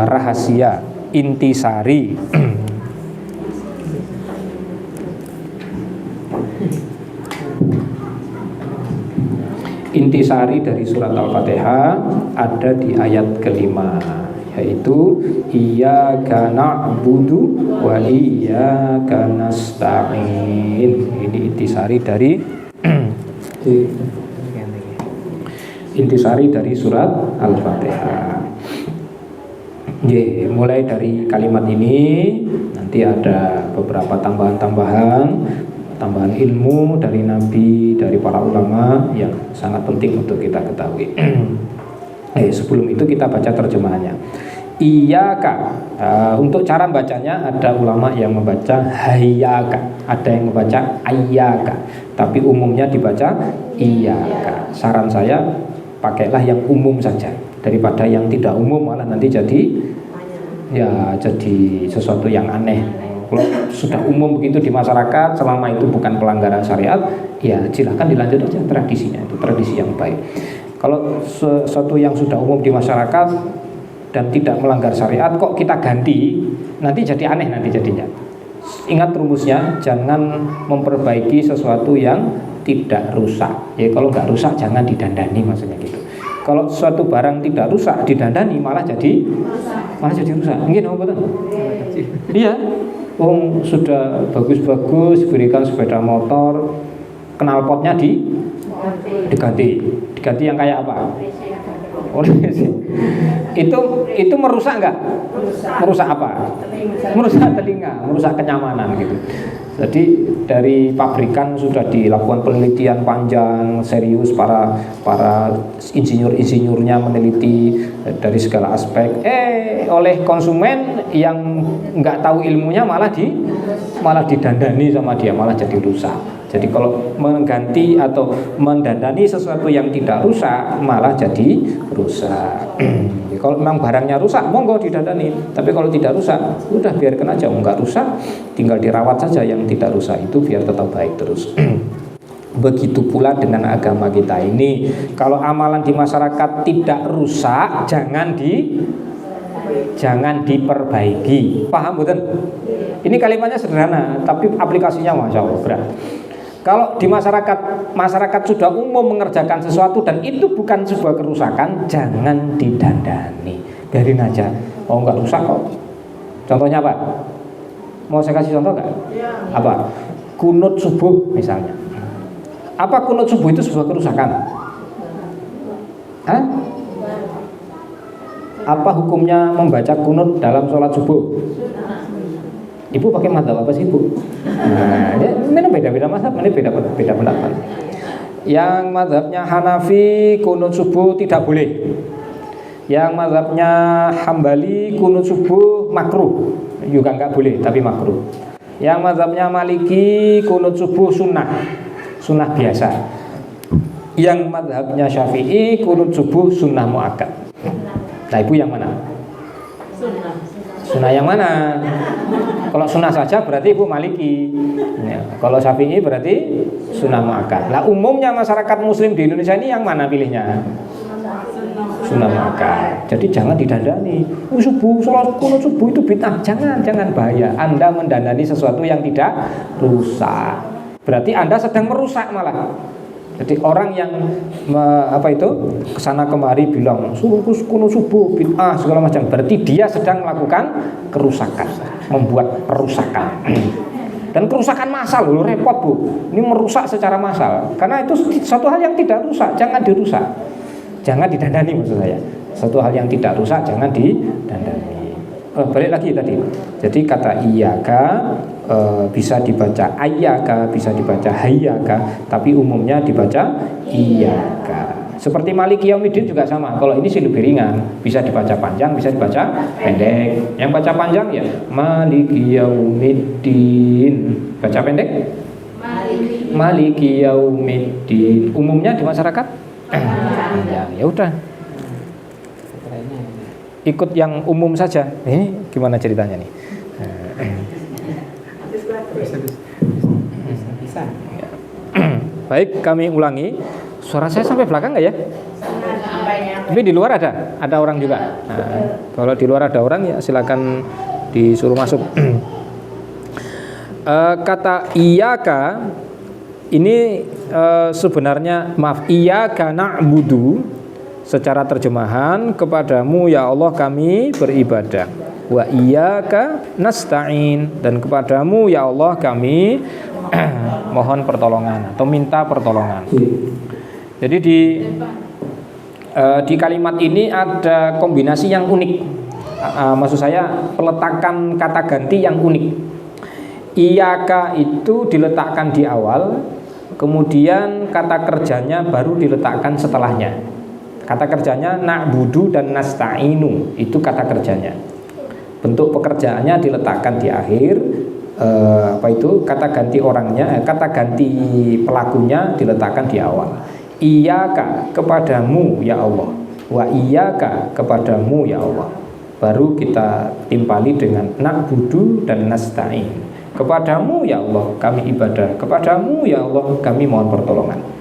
rahasia, intisari. Intisari dari surat Al-Fatihah ada di ayat kelima, yaitu iyyaka na'budu wa iyyaka nasta'in. Ini intisari dari surat Al-Fatihah. Mulai dari kalimat ini nanti ada beberapa tambahan ilmu dari Nabi, dari para ulama yang sangat penting untuk kita ketahui. Sebelum itu kita baca terjemahannya. Iyyaka, untuk cara bacanya ada ulama yang membaca hayyaka, ada yang membaca ayyaka, tapi umumnya dibaca iyyaka. Saran saya pakailah yang umum saja daripada yang tidak umum, malah nanti jadi sesuatu yang aneh. Kalau sudah umum begitu di masyarakat, selama itu bukan pelanggaran syariat, ya silahkan dilanjut aja tradisinya, itu tradisi yang baik. Kalau sesuatu yang sudah umum di masyarakat dan tidak melanggar syariat kok kita ganti, nanti jadi aneh nanti jadinya. Ingat rumusnya, jangan memperbaiki sesuatu yang tidak rusak. Ya kalau nggak rusak jangan didandani, maksudnya gitu. Kalau suatu barang tidak rusak didandani malah jadi rusak. Mungkin apa betul? Iya. Sudah bagus-bagus diberikan sepeda motor, knalpotnya diganti yang kayak apa? Itu merusak nggak? Merusak apa? Merusak telinga, merusak kenyamanan gitu. Jadi dari pabrikan sudah dilakukan penelitian panjang, serius, para insinyur-insinyurnya meneliti dari segala aspek. Oleh konsumen yang nggak tahu ilmunya malah didandani sama dia, malah jadi rusak. Jadi kalau mengganti atau mendandani sesuatu yang tidak rusak malah jadi rusak. Kalau memang barangnya rusak, monggo didandani. Tapi kalau tidak rusak, udah biarkan aja, nggak rusak, tinggal dirawat saja yang tidak rusak itu biar tetap baik terus. Begitu pula dengan agama kita ini. Kalau amalan di masyarakat tidak rusak, jangan diperbaiki. Paham betul? Ini kalimatnya sederhana, tapi aplikasinya masya Allah berat. Kalau di masyarakat sudah umum mengerjakan sesuatu dan itu bukan sebuah kerusakan, jangan didandani, biarin aja. Oh nggak rusak kok. Contohnya apa? Mau saya kasih contoh nggak? Apa? Kunut subuh misalnya. Apa kunut subuh itu sebuah kerusakan? Hah? Apa hukumnya membaca kunut dalam sholat subuh? Ibu pakai mazhab apa sih ibu? Ini beda-beda mazhab, ini beda pendapat. Yang mazhabnya Hanafi kunut subuh tidak boleh. Yang mazhabnya Hambali kunut subuh makruh, juga nggak boleh tapi makruh. Yang mazhabnya Maliki kunut subuh sunnah biasa. Yang mazhabnya Syafi'i kunut subuh sunnah muakkad. Nah, Ibu yang mana? Sunnah yang mana? Kalau sunnah saja berarti Ibu Maliki. Ya, kalau Syafi'i berarti sunnah muakkad. Lah umumnya masyarakat Muslim di Indonesia ini yang mana pilihnya? Sunnah muakkad. Jadi jangan didandani. Sholat kunut subuh itu bid'ah. Jangan bahaya. Anda mendandani sesuatu yang tidak rusak. Berarti Anda sedang merusak malah. Jadi orang yang kesana kemari bilang kunut subuh bid'ah segala macam, berarti dia sedang melakukan kerusakan, membuat perusakan. Dan kerusakan massal loh, repot Bu. Ini merusak secara massal. Karena itu satu hal yang tidak rusak, jangan dirusak. Jangan didandani maksud saya. Satu hal yang tidak rusak jangan didandani. Balik lagi tadi. Jadi kata iyaka bisa dibaca ayyaka, bisa dibaca hayyaka, tapi umumnya dibaca iyaka. Seperti Maliki Yaumiddin juga sama. Kalau ini sih lebih ringan, bisa dibaca panjang, bisa dibaca pendek. Yang baca panjang ya Maliki Yaumiddin. Baca pendek? Maliki Yaumiddin. Umumnya di masyarakat panjang. Ya udah. Ikut yang umum saja. Ini gimana ceritanya nih? Bisa. Baik, kami ulangi. Suara saya sampai belakang nggak ya? Tapi di luar ada orang juga. Nah, kalau di luar ada orang ya silakan disuruh masuk. Kata iyaka ini sebenarnya iyaka na'budu. Secara terjemahan, kepadamu ya Allah kami beribadah. Wa iyyaka nasta'in, dan kepadamu ya Allah kami mohon pertolongan atau minta pertolongan. Jadi di kalimat ini ada kombinasi yang unik. Maksud saya peletakan kata ganti yang unik. Iyyaka itu diletakkan di awal, kemudian kata kerjanya baru diletakkan setelahnya. Kata kerjanya na'budu dan nasta'inu, itu kata kerjanya. Bentuk pekerjaannya diletakkan di akhir. Kata ganti orangnya, kata ganti pelakunya diletakkan di awal. Iyyaka, kepadamu ya Allah. Wa iyyaka, kepadamu ya Allah. Baru kita timpali dengan na'budu dan nasta'in. Kepadamu ya Allah kami ibadah, kepadamu ya Allah kami mohon pertolongan.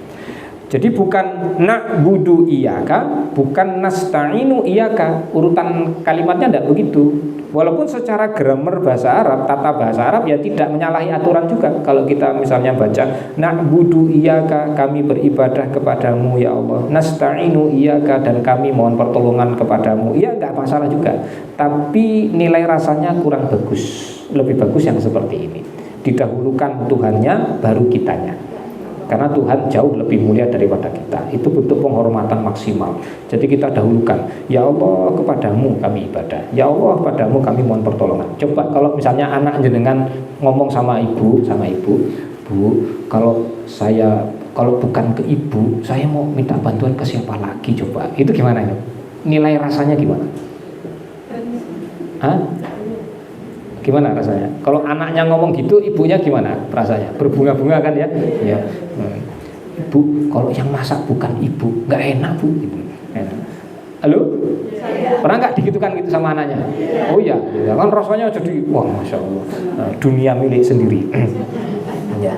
Jadi bukan na'budu iyyaka, bukan nasta'inu iyyaka. Urutan kalimatnya tidak begitu. Walaupun secara grammar bahasa Arab, tata bahasa Arab ya tidak menyalahi aturan juga. Kalau kita misalnya baca na'budu iyyaka, kami beribadah kepadamu ya Allah. Nasta'inu iyyaka, dan kami mohon pertolongan kepadamu. Ya enggak masalah juga. Tapi nilai rasanya kurang bagus. Lebih bagus yang seperti ini. Didahulukan Tuhannya baru kitanya. Karena Tuhan jauh lebih mulia daripada kita. Itu bentuk penghormatan maksimal. Jadi kita dahulukan, ya Allah kepadamu kami ibadah, ya Allah kepadamu kami mohon pertolongan. Coba kalau misalnya anak jenengan ngomong sama ibu, Bu, kalau bukan ke ibu, saya mau minta bantuan ke siapa lagi coba. Itu gimana ya? Nilai rasanya gimana? Hah? Gimana rasanya? Kalau anaknya ngomong gitu, ibunya gimana rasanya? Berbunga-bunga kan ya? Ya. Ibu, kalau yang masak bukan ibu, nggak enak Bu. Gitu. Enak. Halo? Pernah nggak digitukan gitu sama anaknya? Oh iya, kan rasanya jadi wah masya Allah, dunia milik sendiri. Ya.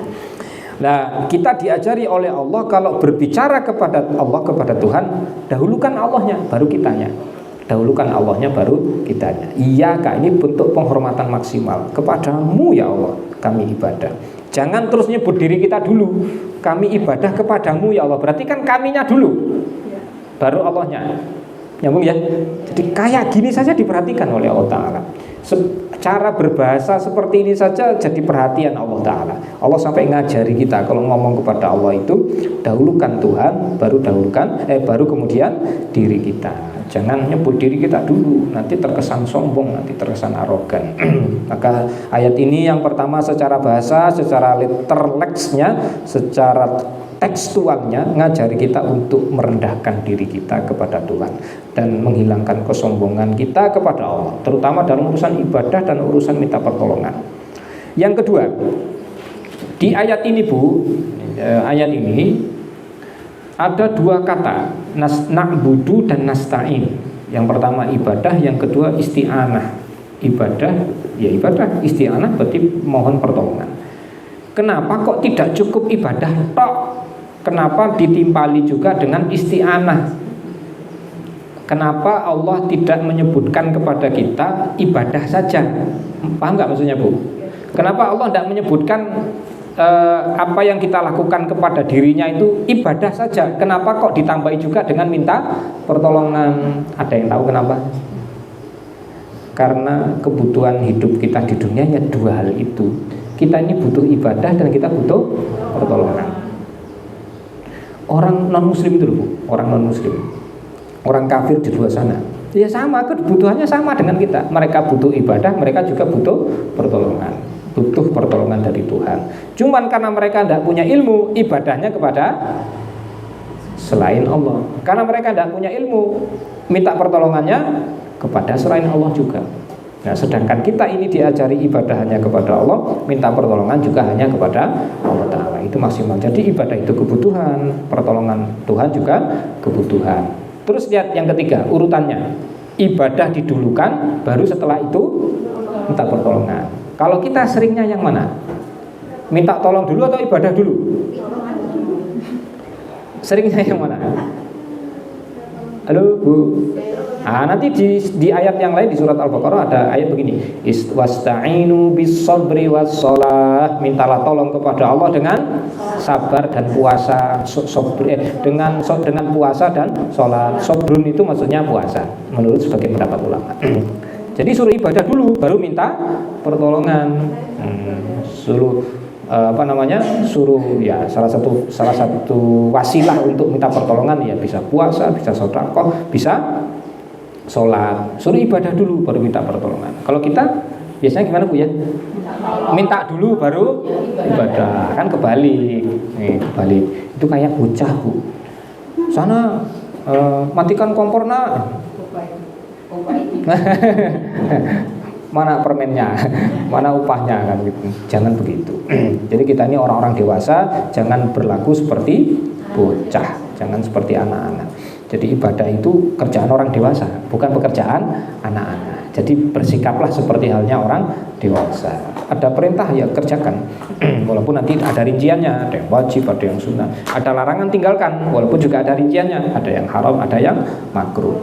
Nah, kita diajari oleh Allah kalau berbicara kepada Allah, kepada Tuhan, dahulukan Allahnya, baru kitanya. Dahulukan Allahnya baru kitanya. Iyyaka, ini bentuk penghormatan maksimal. Kepadamu ya Allah kami ibadah. Jangan terus nyebut diri kita dulu. Kami ibadah kepadamu ya Allah. Berarti kan kaminya dulu, baru Allahnya. Nyambung ya. Jadi kayak gini saja diperhatikan oleh Allah Ta'ala. Cara berbahasa seperti ini saja jadi perhatian Allah Ta'ala. Allah sampai ngajari kita kalau ngomong kepada Allah itu dahulukan Tuhan, baru kemudian diri kita. Jangan nyebut diri kita dulu, nanti terkesan sombong, nanti terkesan arogan. Maka ayat ini yang pertama secara bahasa, secara litersnya, secara tekstualnya ngajari kita untuk merendahkan diri kita kepada Tuhan dan menghilangkan kesombongan kita kepada Allah, terutama dalam urusan ibadah dan urusan minta pertolongan. Yang kedua, di ayat ini Bu, ayat ini ada dua kata, na'budu dan nasta'in. Yang pertama ibadah, yang kedua isti'anah. Ibadah, ya ibadah, isti'anah berarti mohon pertolongan. Kenapa kok tidak cukup ibadah tok? Kenapa ditimpali juga dengan isti'anah? Kenapa Allah tidak menyebutkan kepada kita ibadah saja? Paham nggak maksudnya Bu? Kenapa Allah tidak menyebutkan apa yang kita lakukan kepada dirinya itu ibadah saja? Kenapa kok ditambahi juga dengan minta pertolongan? Ada yang tahu kenapa? Karena kebutuhan hidup kita di dunia ya dua hal itu. Kita ini butuh ibadah dan kita butuh pertolongan. Orang non muslim itu Bu, orang non muslim, orang kafir di luar sana, ya sama, kebutuhannya sama dengan kita. Mereka butuh ibadah, mereka juga butuh pertolongan, butuh pertolongan dari Tuhan. Cuman karena mereka tidak punya ilmu, ibadahnya kepada selain Allah. Karena mereka tidak punya ilmu, minta pertolongannya kepada selain Allah juga. Nah, sedangkan kita ini diajari ibadah hanya kepada Allah, minta pertolongan juga hanya kepada Allah Ta'ala. Itu maksimal. Jadi ibadah itu kebutuhan, pertolongan Tuhan juga kebutuhan. Terus lihat yang ketiga, urutannya. Ibadah didulukan, baru setelah itu minta pertolongan. Kalau kita seringnya yang mana? Minta tolong dulu atau ibadah dulu? Seringnya yang mana? Halo Bu. Nanti di ayat yang lain di surat Al-Baqarah ada ayat begini, wasta'inu bis-sabri was-shalah, mintalah tolong kepada Allah dengan sabar dan puasa. Dengan puasa dan sholat. Sobrun itu maksudnya puasa menurut sebagian pendapat ulama. Jadi suruh ibadah dulu baru minta pertolongan. Suruh suruh ya salah satu wasilah untuk minta pertolongan ya bisa puasa, bisa sedekah, bisa sholat. Suruh ibadah dulu baru minta pertolongan. Kalau kita biasanya gimana Bu ya? Minta dulu baru ibadah. Kan kebalik. Kebalik. Itu kayak bocah Bu. Sana matikan kompor nak. Mana permennya, mana upahnya kan gitu. Jangan begitu. Jadi kita ini orang-orang dewasa, jangan berlaku seperti bocah, jangan seperti anak-anak. Jadi ibadah itu kerjaan orang dewasa, bukan pekerjaan anak-anak. Jadi bersikaplah seperti halnya orang dewasa. Ada perintah ya kerjakan, walaupun nanti ada rinciannya, ada yang wajib, ada yang sunnah. Ada larangan tinggalkan, walaupun juga ada rinciannya, ada yang haram, ada yang makruh.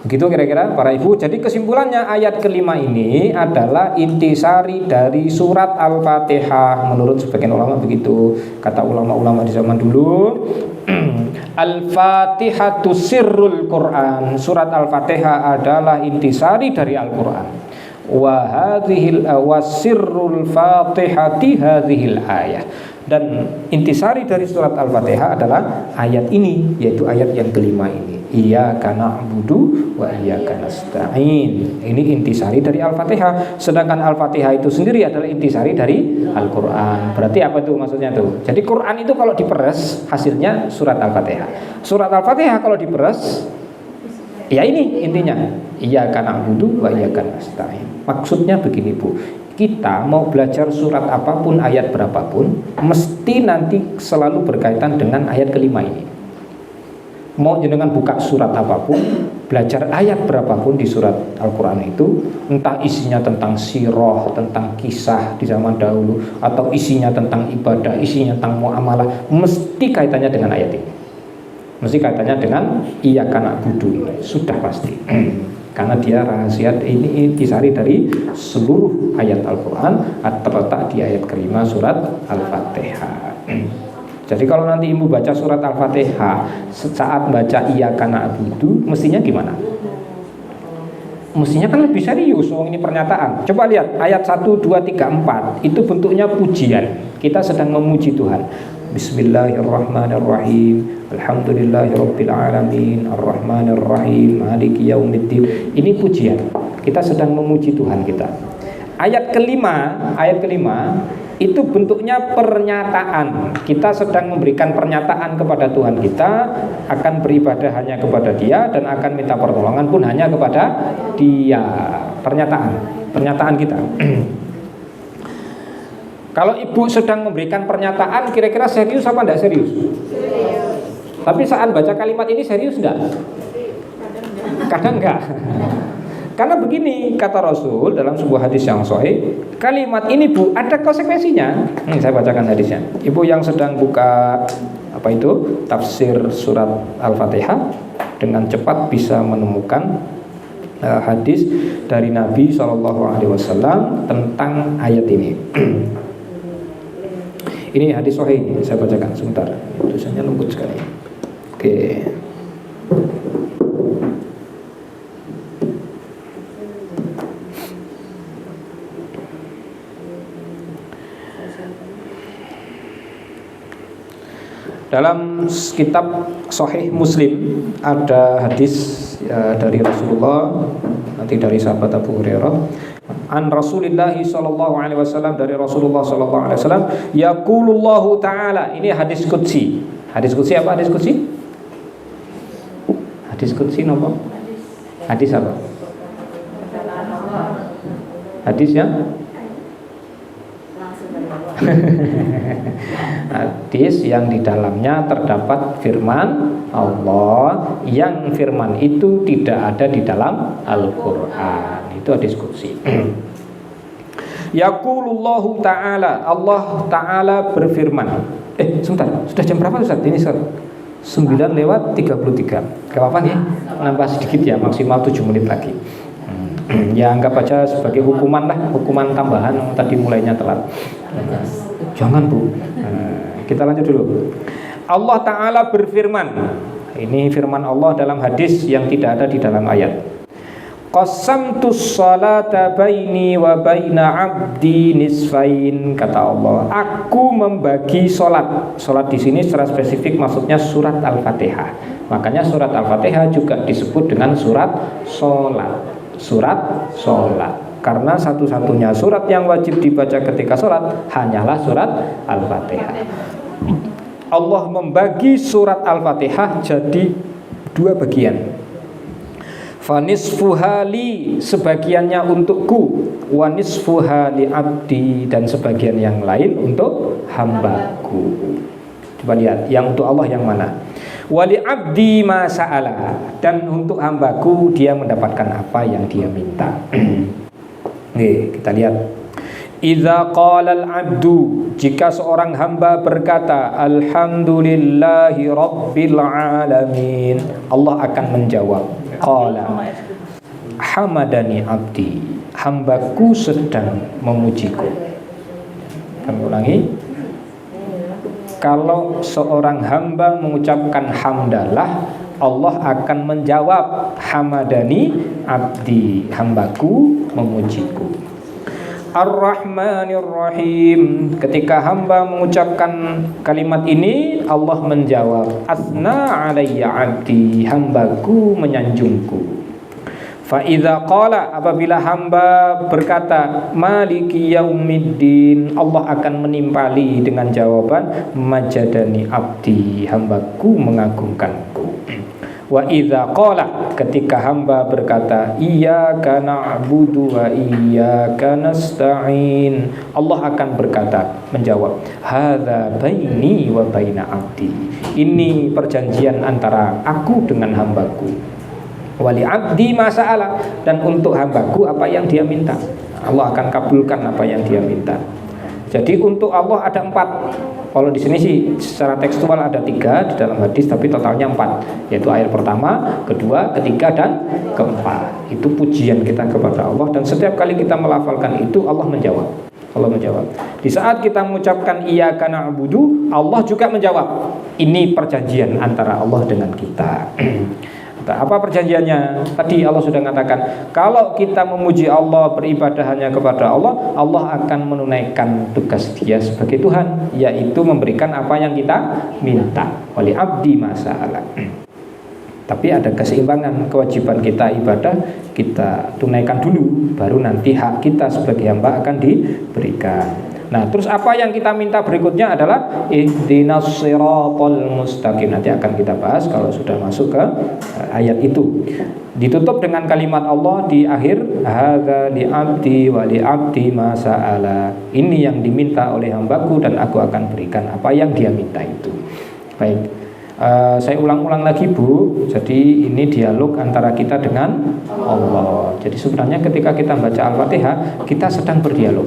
Begitu kira-kira para ibu. Jadi kesimpulannya ayat kelima ini adalah intisari dari surat Al-Fatihah. Menurut sebagian ulama begitu. Kata ulama-ulama di zaman dulu, Al-Fatihatu sirrul Quran. Surat Al-Fatihah adalah intisari dari Al-Quran. Wa sirrul Fatihati hadhil ayah. Dan intisari dari surat Al-Fatihah adalah ayat ini, yaitu ayat yang kelima ini. Iyyaka na'budu wa iyyaka nasta'in. Ini intisari dari Al-Fatihah. Sedangkan Al-Fatihah itu sendiri adalah intisari dari Al-Quran. Berarti apa tuh maksudnya tuh? Jadi Quran itu kalau diperes hasilnya surat Al-Fatihah. Surat Al-Fatihah kalau diperes, ya ini intinya. Iyyaka na'budu wa iyyaka nasta'in. Maksudnya begini Bu, kita mau belajar surat apapun, ayat berapapun, mesti nanti selalu berkaitan dengan ayat kelima ini. Mau jenengan buka surat apapun, belajar ayat berapapun di surat Al-Quran itu, entah isinya tentang sirah, tentang kisah di zaman dahulu, atau isinya tentang ibadah, isinya tentang muamalah, mesti kaitannya dengan ayat ini. Mesti kaitannya dengan iyyaka na'budu ini, sudah pasti. Karena dia rahasia ini intisari dari seluruh ayat Al-Quran, terletak di ayat kelima surat Al-Fatihah. Jadi kalau nanti ibu baca surat Al-Fatihah, saat baca iyyaka na'budu, mestinya gimana? Mestinya kan lebih serius. Ini pernyataan. Coba lihat ayat 1, 2, 3, 4. Itu bentuknya pujian. Kita sedang memuji Tuhan. Bismillahirrahmanirrahim. Alhamdulillahirabbil alamin. Arrahmanirrahim. Maliki yaumiddin. Ini pujian. Kita sedang memuji Tuhan kita. Ayat kelima itu bentuknya pernyataan. Kita sedang memberikan pernyataan kepada Tuhan kita, akan beribadah hanya kepada Dia dan akan minta pertolongan pun hanya kepada Dia. Pernyataan kita. Kalau ibu sedang memberikan pernyataan, kira-kira serius apa enggak serius? Tapi saat baca kalimat ini serius enggak? Kadang enggak. Karena begini kata Rasul dalam sebuah hadis yang sahih, kalimat ini Bu ada konsekuensinya. Saya bacakan hadisnya. Ibu yang sedang buka tafsir surat Al-Fatihah dengan cepat bisa menemukan hadis dari Nabi SAW tentang ayat ini. Ini hadis sahih, saya bacakan sebentar. Tulisannya lembut sekali. Oke. Dalam kitab Sahih Muslim ada hadis dari Rasulullah, nanti dari sahabat Abu Hurairah, an Rasulillah sallallahu alaihi wasallam, dari Rasulullah sallallahu alaihi wasallam, yaqulullahu taala. Ini hadis qudsi. Hadis qudsi apa? Hadis qudsi? Hadis qudsi apa? Hadis apa? Hadis yang hadis yang di dalamnya terdapat firman Allah, yang firman itu tidak ada di dalam Al-Quran. Itu hadis qudsi. Yaqulullahu ta'ala, Allah ta'ala berfirman. Sebentar, sudah jam berapa Ustaz? Ini 9:33. Gak apa-apa nih, nambah sedikit ya, maksimal 7 menit lagi. Ya anggap aja sebagai hukuman lah, hukuman tambahan tadi mulainya telat. Jangan Bu. Kita lanjut dulu. Allah Ta'ala berfirman. Ini firman Allah dalam hadis yang tidak ada di dalam ayat. Qasamtus salata baini wa baina abdi nisfain, kata Allah. Aku membagi solat. Solat di sini secara spesifik maksudnya surat Al-Fatihah. Makanya surat Al-Fatihah juga disebut dengan surat solat. Surat solat, karena satu-satunya surat yang wajib dibaca ketika solat hanyalah surat Al-Fatihah. Allah membagi surat Al-Fatihah jadi 2 bagian. Fanisfuhali, sebagiannya untukku, wanisfuhali abdi, dan sebagian yang lain untuk hambaku. Coba lihat, yang untuk Allah yang mana? Wali abdi ma sa'ala, dan untuk hambaku dia mendapatkan apa yang dia minta. Nih, kita lihat. Idza qala al-'abdu, jika seorang hamba berkata alhamdulillahi rabbil alamin, Allah akan menjawab qala hamadani abdi, hambaku sedang memujiku. Kami ulangi. Kalau seorang hamba mengucapkan hamdalah, Allah akan menjawab hamadani abdi, hambaku memujiku. Ar-Rahmanir Rahim, ketika hamba mengucapkan kalimat ini, Allah menjawab asna alayya abdi, hambaku menyanjungku. Fa idza qala, apabila hamba berkata maliki yaumiddin, Allah akan menimpali dengan jawaban majadani abdi, hambaku mengagungkanku. Wa idza qala, ketika hamba berkata iyyaka na'budu wa iyyaka nasta'in, Allah akan berkata, menjawab hadza baini wa baina abdi, ini perjanjian antara aku dengan hambaku. Wali abdi masa'ala, dan untuk hambaku apa yang dia minta, Allah akan kabulkan apa yang dia minta. Jadi untuk Allah ada 4. Kalau di sini sih secara tekstual ada 3 di dalam hadis, tapi totalnya 4, yaitu ayat pertama, kedua, ketiga, dan keempat. Itu pujian kita kepada Allah, dan setiap kali kita melafalkan itu Allah menjawab. Allah menjawab. Di saat kita mengucapkan iyyaka na'budu, Allah juga menjawab. Ini perjanjian antara Allah dengan kita. Apa perjanjiannya? Tadi Allah sudah mengatakan, kalau kita memuji Allah, beribadah hanya kepada Allah, Allah akan menunaikan tugas dia sebagai Tuhan, yaitu memberikan apa yang kita minta. Wali abdi masa'ala. Tapi ada keseimbangan, kewajiban kita ibadah kita tunaikan dulu, baru nanti hak kita sebagai hamba akan diberikan. Nah, terus apa yang kita minta berikutnya adalah ihdinas siratal mustaqim. Nanti akan kita bahas kalau sudah masuk ke ayat itu. Ditutup dengan kalimat Allah di akhir, hadza li abdi wa li abdi ma sa'ala. Ini yang diminta oleh hambaku dan aku akan berikan apa yang dia minta itu. Baik. Saya ulang-ulang lagi Bu. Jadi ini dialog antara kita dengan Allah. Jadi sebenarnya ketika kita baca Al-Fatihah, kita sedang berdialog.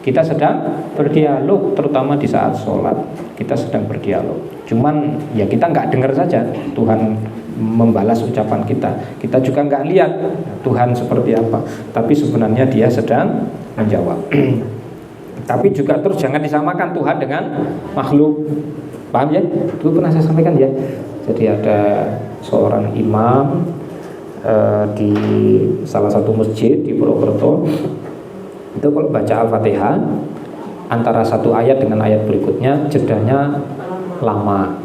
Kita sedang berdialog, terutama di saat sholat. Kita sedang berdialog. Cuman ya kita nggak dengar saja Tuhan membalas ucapan kita. Kita juga nggak lihat Tuhan seperti apa. Tapi sebenarnya Dia sedang menjawab. Tapi juga terus jangan disamakan Tuhan dengan makhluk. Paham ya? Dulu pernah saya sampaikan ya. Jadi ada seorang imam di salah satu masjid di Purwokerto. Itu kalau baca Al-Fatihah, antara satu ayat dengan ayat berikutnya jedanya lama.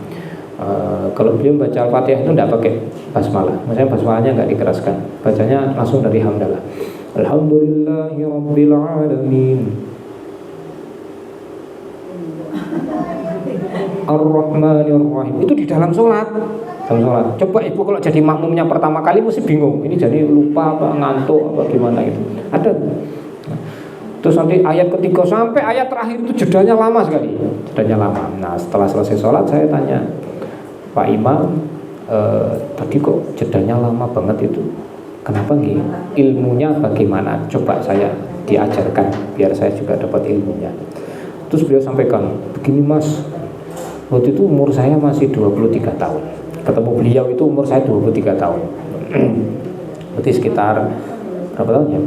Kalau beliau baca Al-Fatihah itu tidak pakai basmalah. Maksudnya basmalahnya nggak dikeraskan. Bacanya langsung dari hamdalah. Alhamdulillahirabbil alamin. Ar-Rahmanir-Rahim. Itu di dalam sholat. Coba ibu kalau jadi makmumnya pertama kali mesti bingung. Ini jadi lupa apa, ngantuk apa gimana gitu. Ada. Terus nanti ayat ketiga sampai ayat terakhir itu jedanya lama sekali. Jedanya lama. Nah setelah selesai sholat saya tanya, Pak Imam, tadi kok jedanya lama banget itu? Kenapa nggih? Ilmunya bagaimana? Coba saya diajarkan biar saya juga dapat ilmunya. Terus beliau sampaikan, begini Mas, waktu itu umur saya masih 23 tahun. Ketemu beliau itu umur saya 23 tahun. Berarti sekitar berapa tahun ya?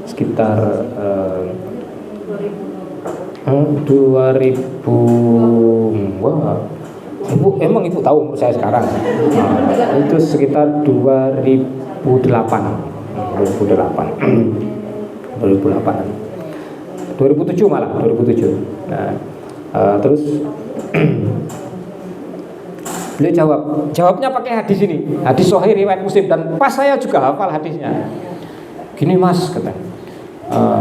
Sekitar 2000. Wah, emang ibu tahu umur saya sekarang? Nah, itu sekitar 2008. 2007 malah 2007. Nah, terus beliau jawabnya pakai hadis ini, hadis Sahih riwayat Muslim, dan pas saya juga hafal hadisnya. Gini Mas, kata,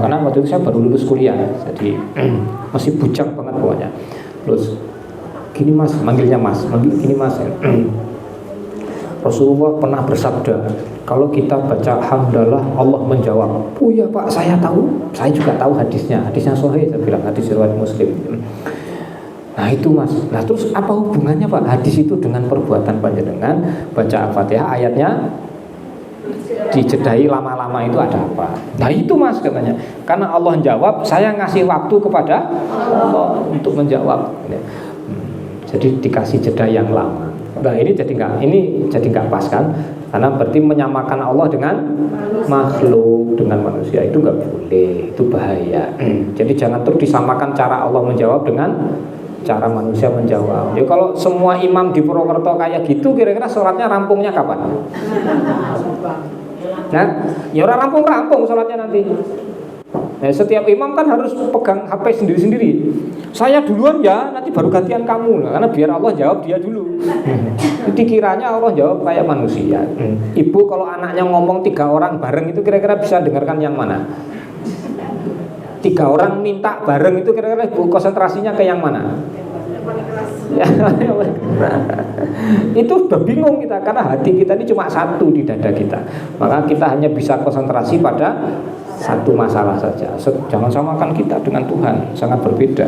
karena waktu itu saya baru lulus kuliah, jadi masih bujang banget pokoknya. Terus gini Mas, manggilnya Mas, gini Mas. Rasulullah pernah bersabda, kalau kita baca hamdalah Allah menjawab. Oh iya Pak, saya tahu, saya juga tahu hadisnya Sahih, saya bilang hadis riwayat Muslim. Nah itu Mas. Nah terus apa hubungannya Pak hadis itu dengan perbuatan panjenengan baca Al-Fatihah ayatnya dijedai lama-lama itu ada apa? Nah itu Mas katanya. Karena Allah jawab, saya ngasih waktu kepada Allah untuk menjawab. Jadi dikasih jeda yang lama. Nah ini jadi nggak pas kan? Karena berarti menyamakan Allah dengan makhluk, dengan manusia itu nggak boleh, itu bahaya. Jadi jangan terus disamakan cara Allah menjawab dengan cara manusia menjawab. Ya kalau semua imam di Purwokerto kayak gitu, kira-kira sholatnya rampungnya kapan? Nah, ya orang rampung sholatnya nanti. Nah, setiap imam kan harus pegang HP sendiri-sendiri. Saya duluan ya, nanti baru gantian kamu. Karena biar Allah jawab dia dulu. Dikiranya Allah jawab kayak manusia. Ibu kalau anaknya ngomong 3 orang bareng itu kira-kira bisa dengarkan yang mana? 3 orang minta bareng itu kira-kira ibu konsentrasinya ke yang mana? Itu udah bingung kita, karena hati kita ini cuma satu di dada kita. Maka kita hanya bisa konsentrasi pada satu masalah saja. Jangan samakan kita dengan Tuhan, sangat berbeda.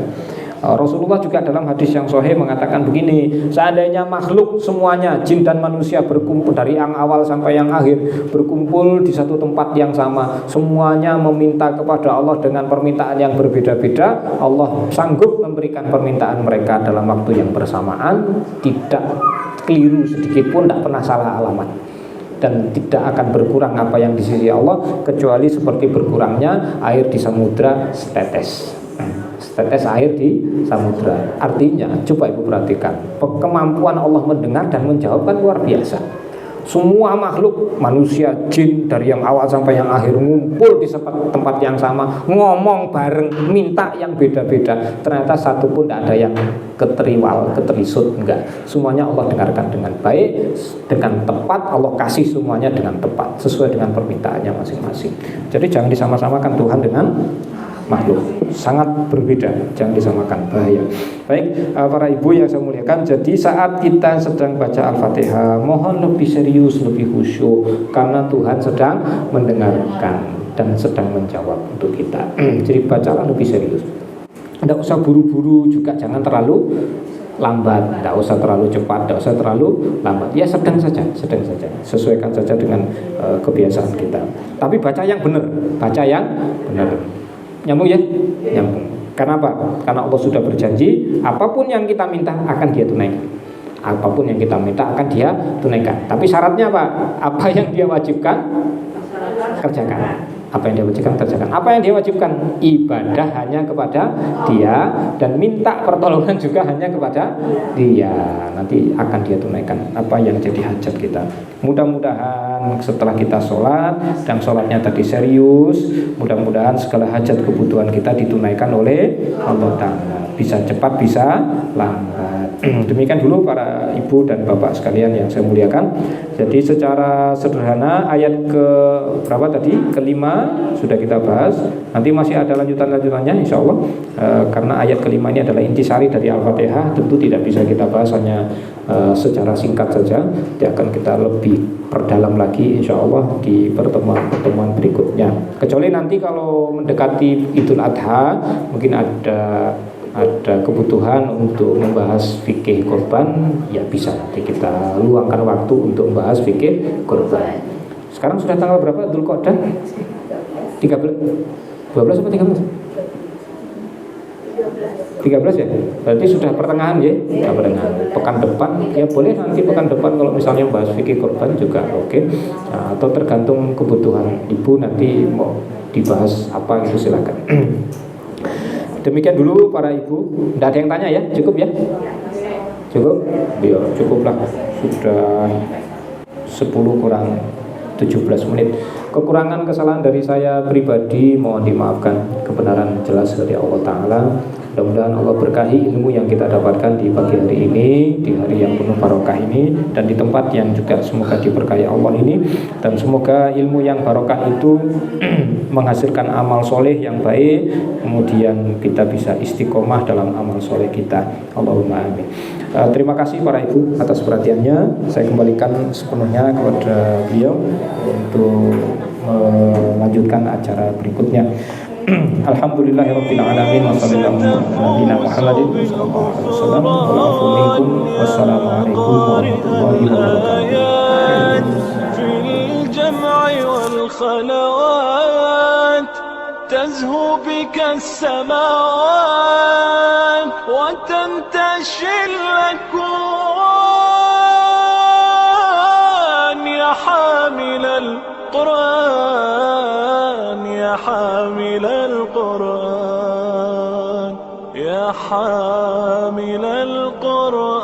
Rasulullah juga dalam hadis yang sahih mengatakan begini, seandainya makhluk semuanya, jin dan manusia berkumpul dari yang awal sampai yang akhir, berkumpul di satu tempat yang sama, semuanya meminta kepada Allah dengan permintaan yang berbeda-beda, Allah sanggup memberikan permintaan mereka dalam waktu yang bersamaan, tidak keliru sedikit pun, tidak pernah salah alamat, dan tidak akan berkurang apa yang di sisi Allah kecuali seperti berkurangnya air di samudra setetes air di samudra. Artinya, coba ibu perhatikan, kemampuan Allah mendengar dan menjawab kan luar biasa. Semua makhluk, manusia, jin, dari yang awal sampai yang akhir ngumpul di tempat yang sama, ngomong bareng, minta yang beda-beda. Ternyata satu pun tidak ada yang keterisut, enggak. Semuanya Allah dengarkan dengan baik, dengan tepat. Allah kasih semuanya dengan tepat, sesuai dengan permintaannya masing-masing. Jadi jangan disama-samakan Tuhan dengan makhluk. Sangat berbeda, jangan disamakan, bahaya. Baik, para ibu yang saya muliakan, jadi saat kita sedang baca Al-Fatihah, mohon lebih serius, lebih khusyuk, karena Tuhan sedang mendengarkan dan sedang menjawab untuk kita. Jadi bacalah lebih serius. Tidak usah buru-buru, juga jangan terlalu lambat, tidak usah terlalu cepat, tidak usah terlalu lambat. Ya sedang saja, sesuaikan saja dengan kebiasaan kita. Tapi baca yang benar, nyambung ya, nyambung. Kenapa? Karena Allah sudah berjanji, apapun yang kita minta akan Dia tunaikan. Apapun yang kita minta akan Dia tunaikan. Tapi syaratnya apa? Apa yang Dia wajibkan, kerjakan. Apa yang Dia wajibkan, kerjakan. Apa yang Dia wajibkan? Ibadah hanya kepada Dia, dan minta pertolongan juga hanya kepada Dia. Nanti akan Dia tunaikan apa yang jadi hajat kita. Mudah-mudahan setelah kita sholat, dan sholatnya tadi serius, mudah-mudahan segala hajat kebutuhan kita ditunaikan oleh Allah Ta'ala. Bisa cepat, bisa lambat. Demikian dulu para ibu dan bapak sekalian yang saya muliakan. Jadi secara sederhana ayat ke berapa tadi? Kelima sudah kita bahas. Nanti masih ada lanjutannya insya Allah. Karena ayat kelima ini adalah intisari dari Al-Fatihah, tentu tidak bisa kita bahas hanya secara singkat saja. Nanti akan kita lebih perdalam lagi insya Allah di pertemuan berikutnya. Kecuali nanti kalau mendekati Idul Adha, mungkin ada kebutuhan untuk membahas fikih kurban, ya bisa nanti kita luangkan waktu untuk membahas fikih kurban. Sekarang sudah tanggal berapa Dzulqa'dah? 13, 12 atau 13? 13 ya? Berarti sudah pertengahan ya? Ya pertengahan. Pekan depan, ya boleh nanti pekan depan kalau misalnya membahas fikih kurban juga oke. Nah, atau tergantung kebutuhan ibu nanti mau dibahas apa itu silakan. Demikian dulu para ibu. Tidak ada yang tanya ya? Cukup ya? Cukup? Ya cukuplah. Sudah 10 kurang 17 menit. Kekurangan kesalahan dari saya pribadi mohon dimaafkan. Kebenaran jelas dari Allah Ta'ala. Mudah-mudahan Allah berkahi ilmu yang kita dapatkan di pagi hari ini, di hari yang penuh barokah ini, dan di tempat yang juga semoga diberkahi Allah ini. Dan semoga ilmu yang barokah itu menghasilkan amal soleh yang baik, kemudian kita bisa istiqomah dalam amal soleh kita. Allahumma amin. Terima kasih para ibu atas perhatiannya. Saya kembalikan sepenuhnya kepada beliau untuk melanjutkan acara berikutnya. Alhamdulillahirabbil alamin wa sallallahu ala nabiyyina Muhammadin sallallahu alaihi wasallam. Wa'afu minkum. Wassalamualaikum warahmatullahi wabarakatuh. تزهو بك السماوات وتنتشي الأكوان يا حامل القرآن يا حامل القرآن يا حامل القرآن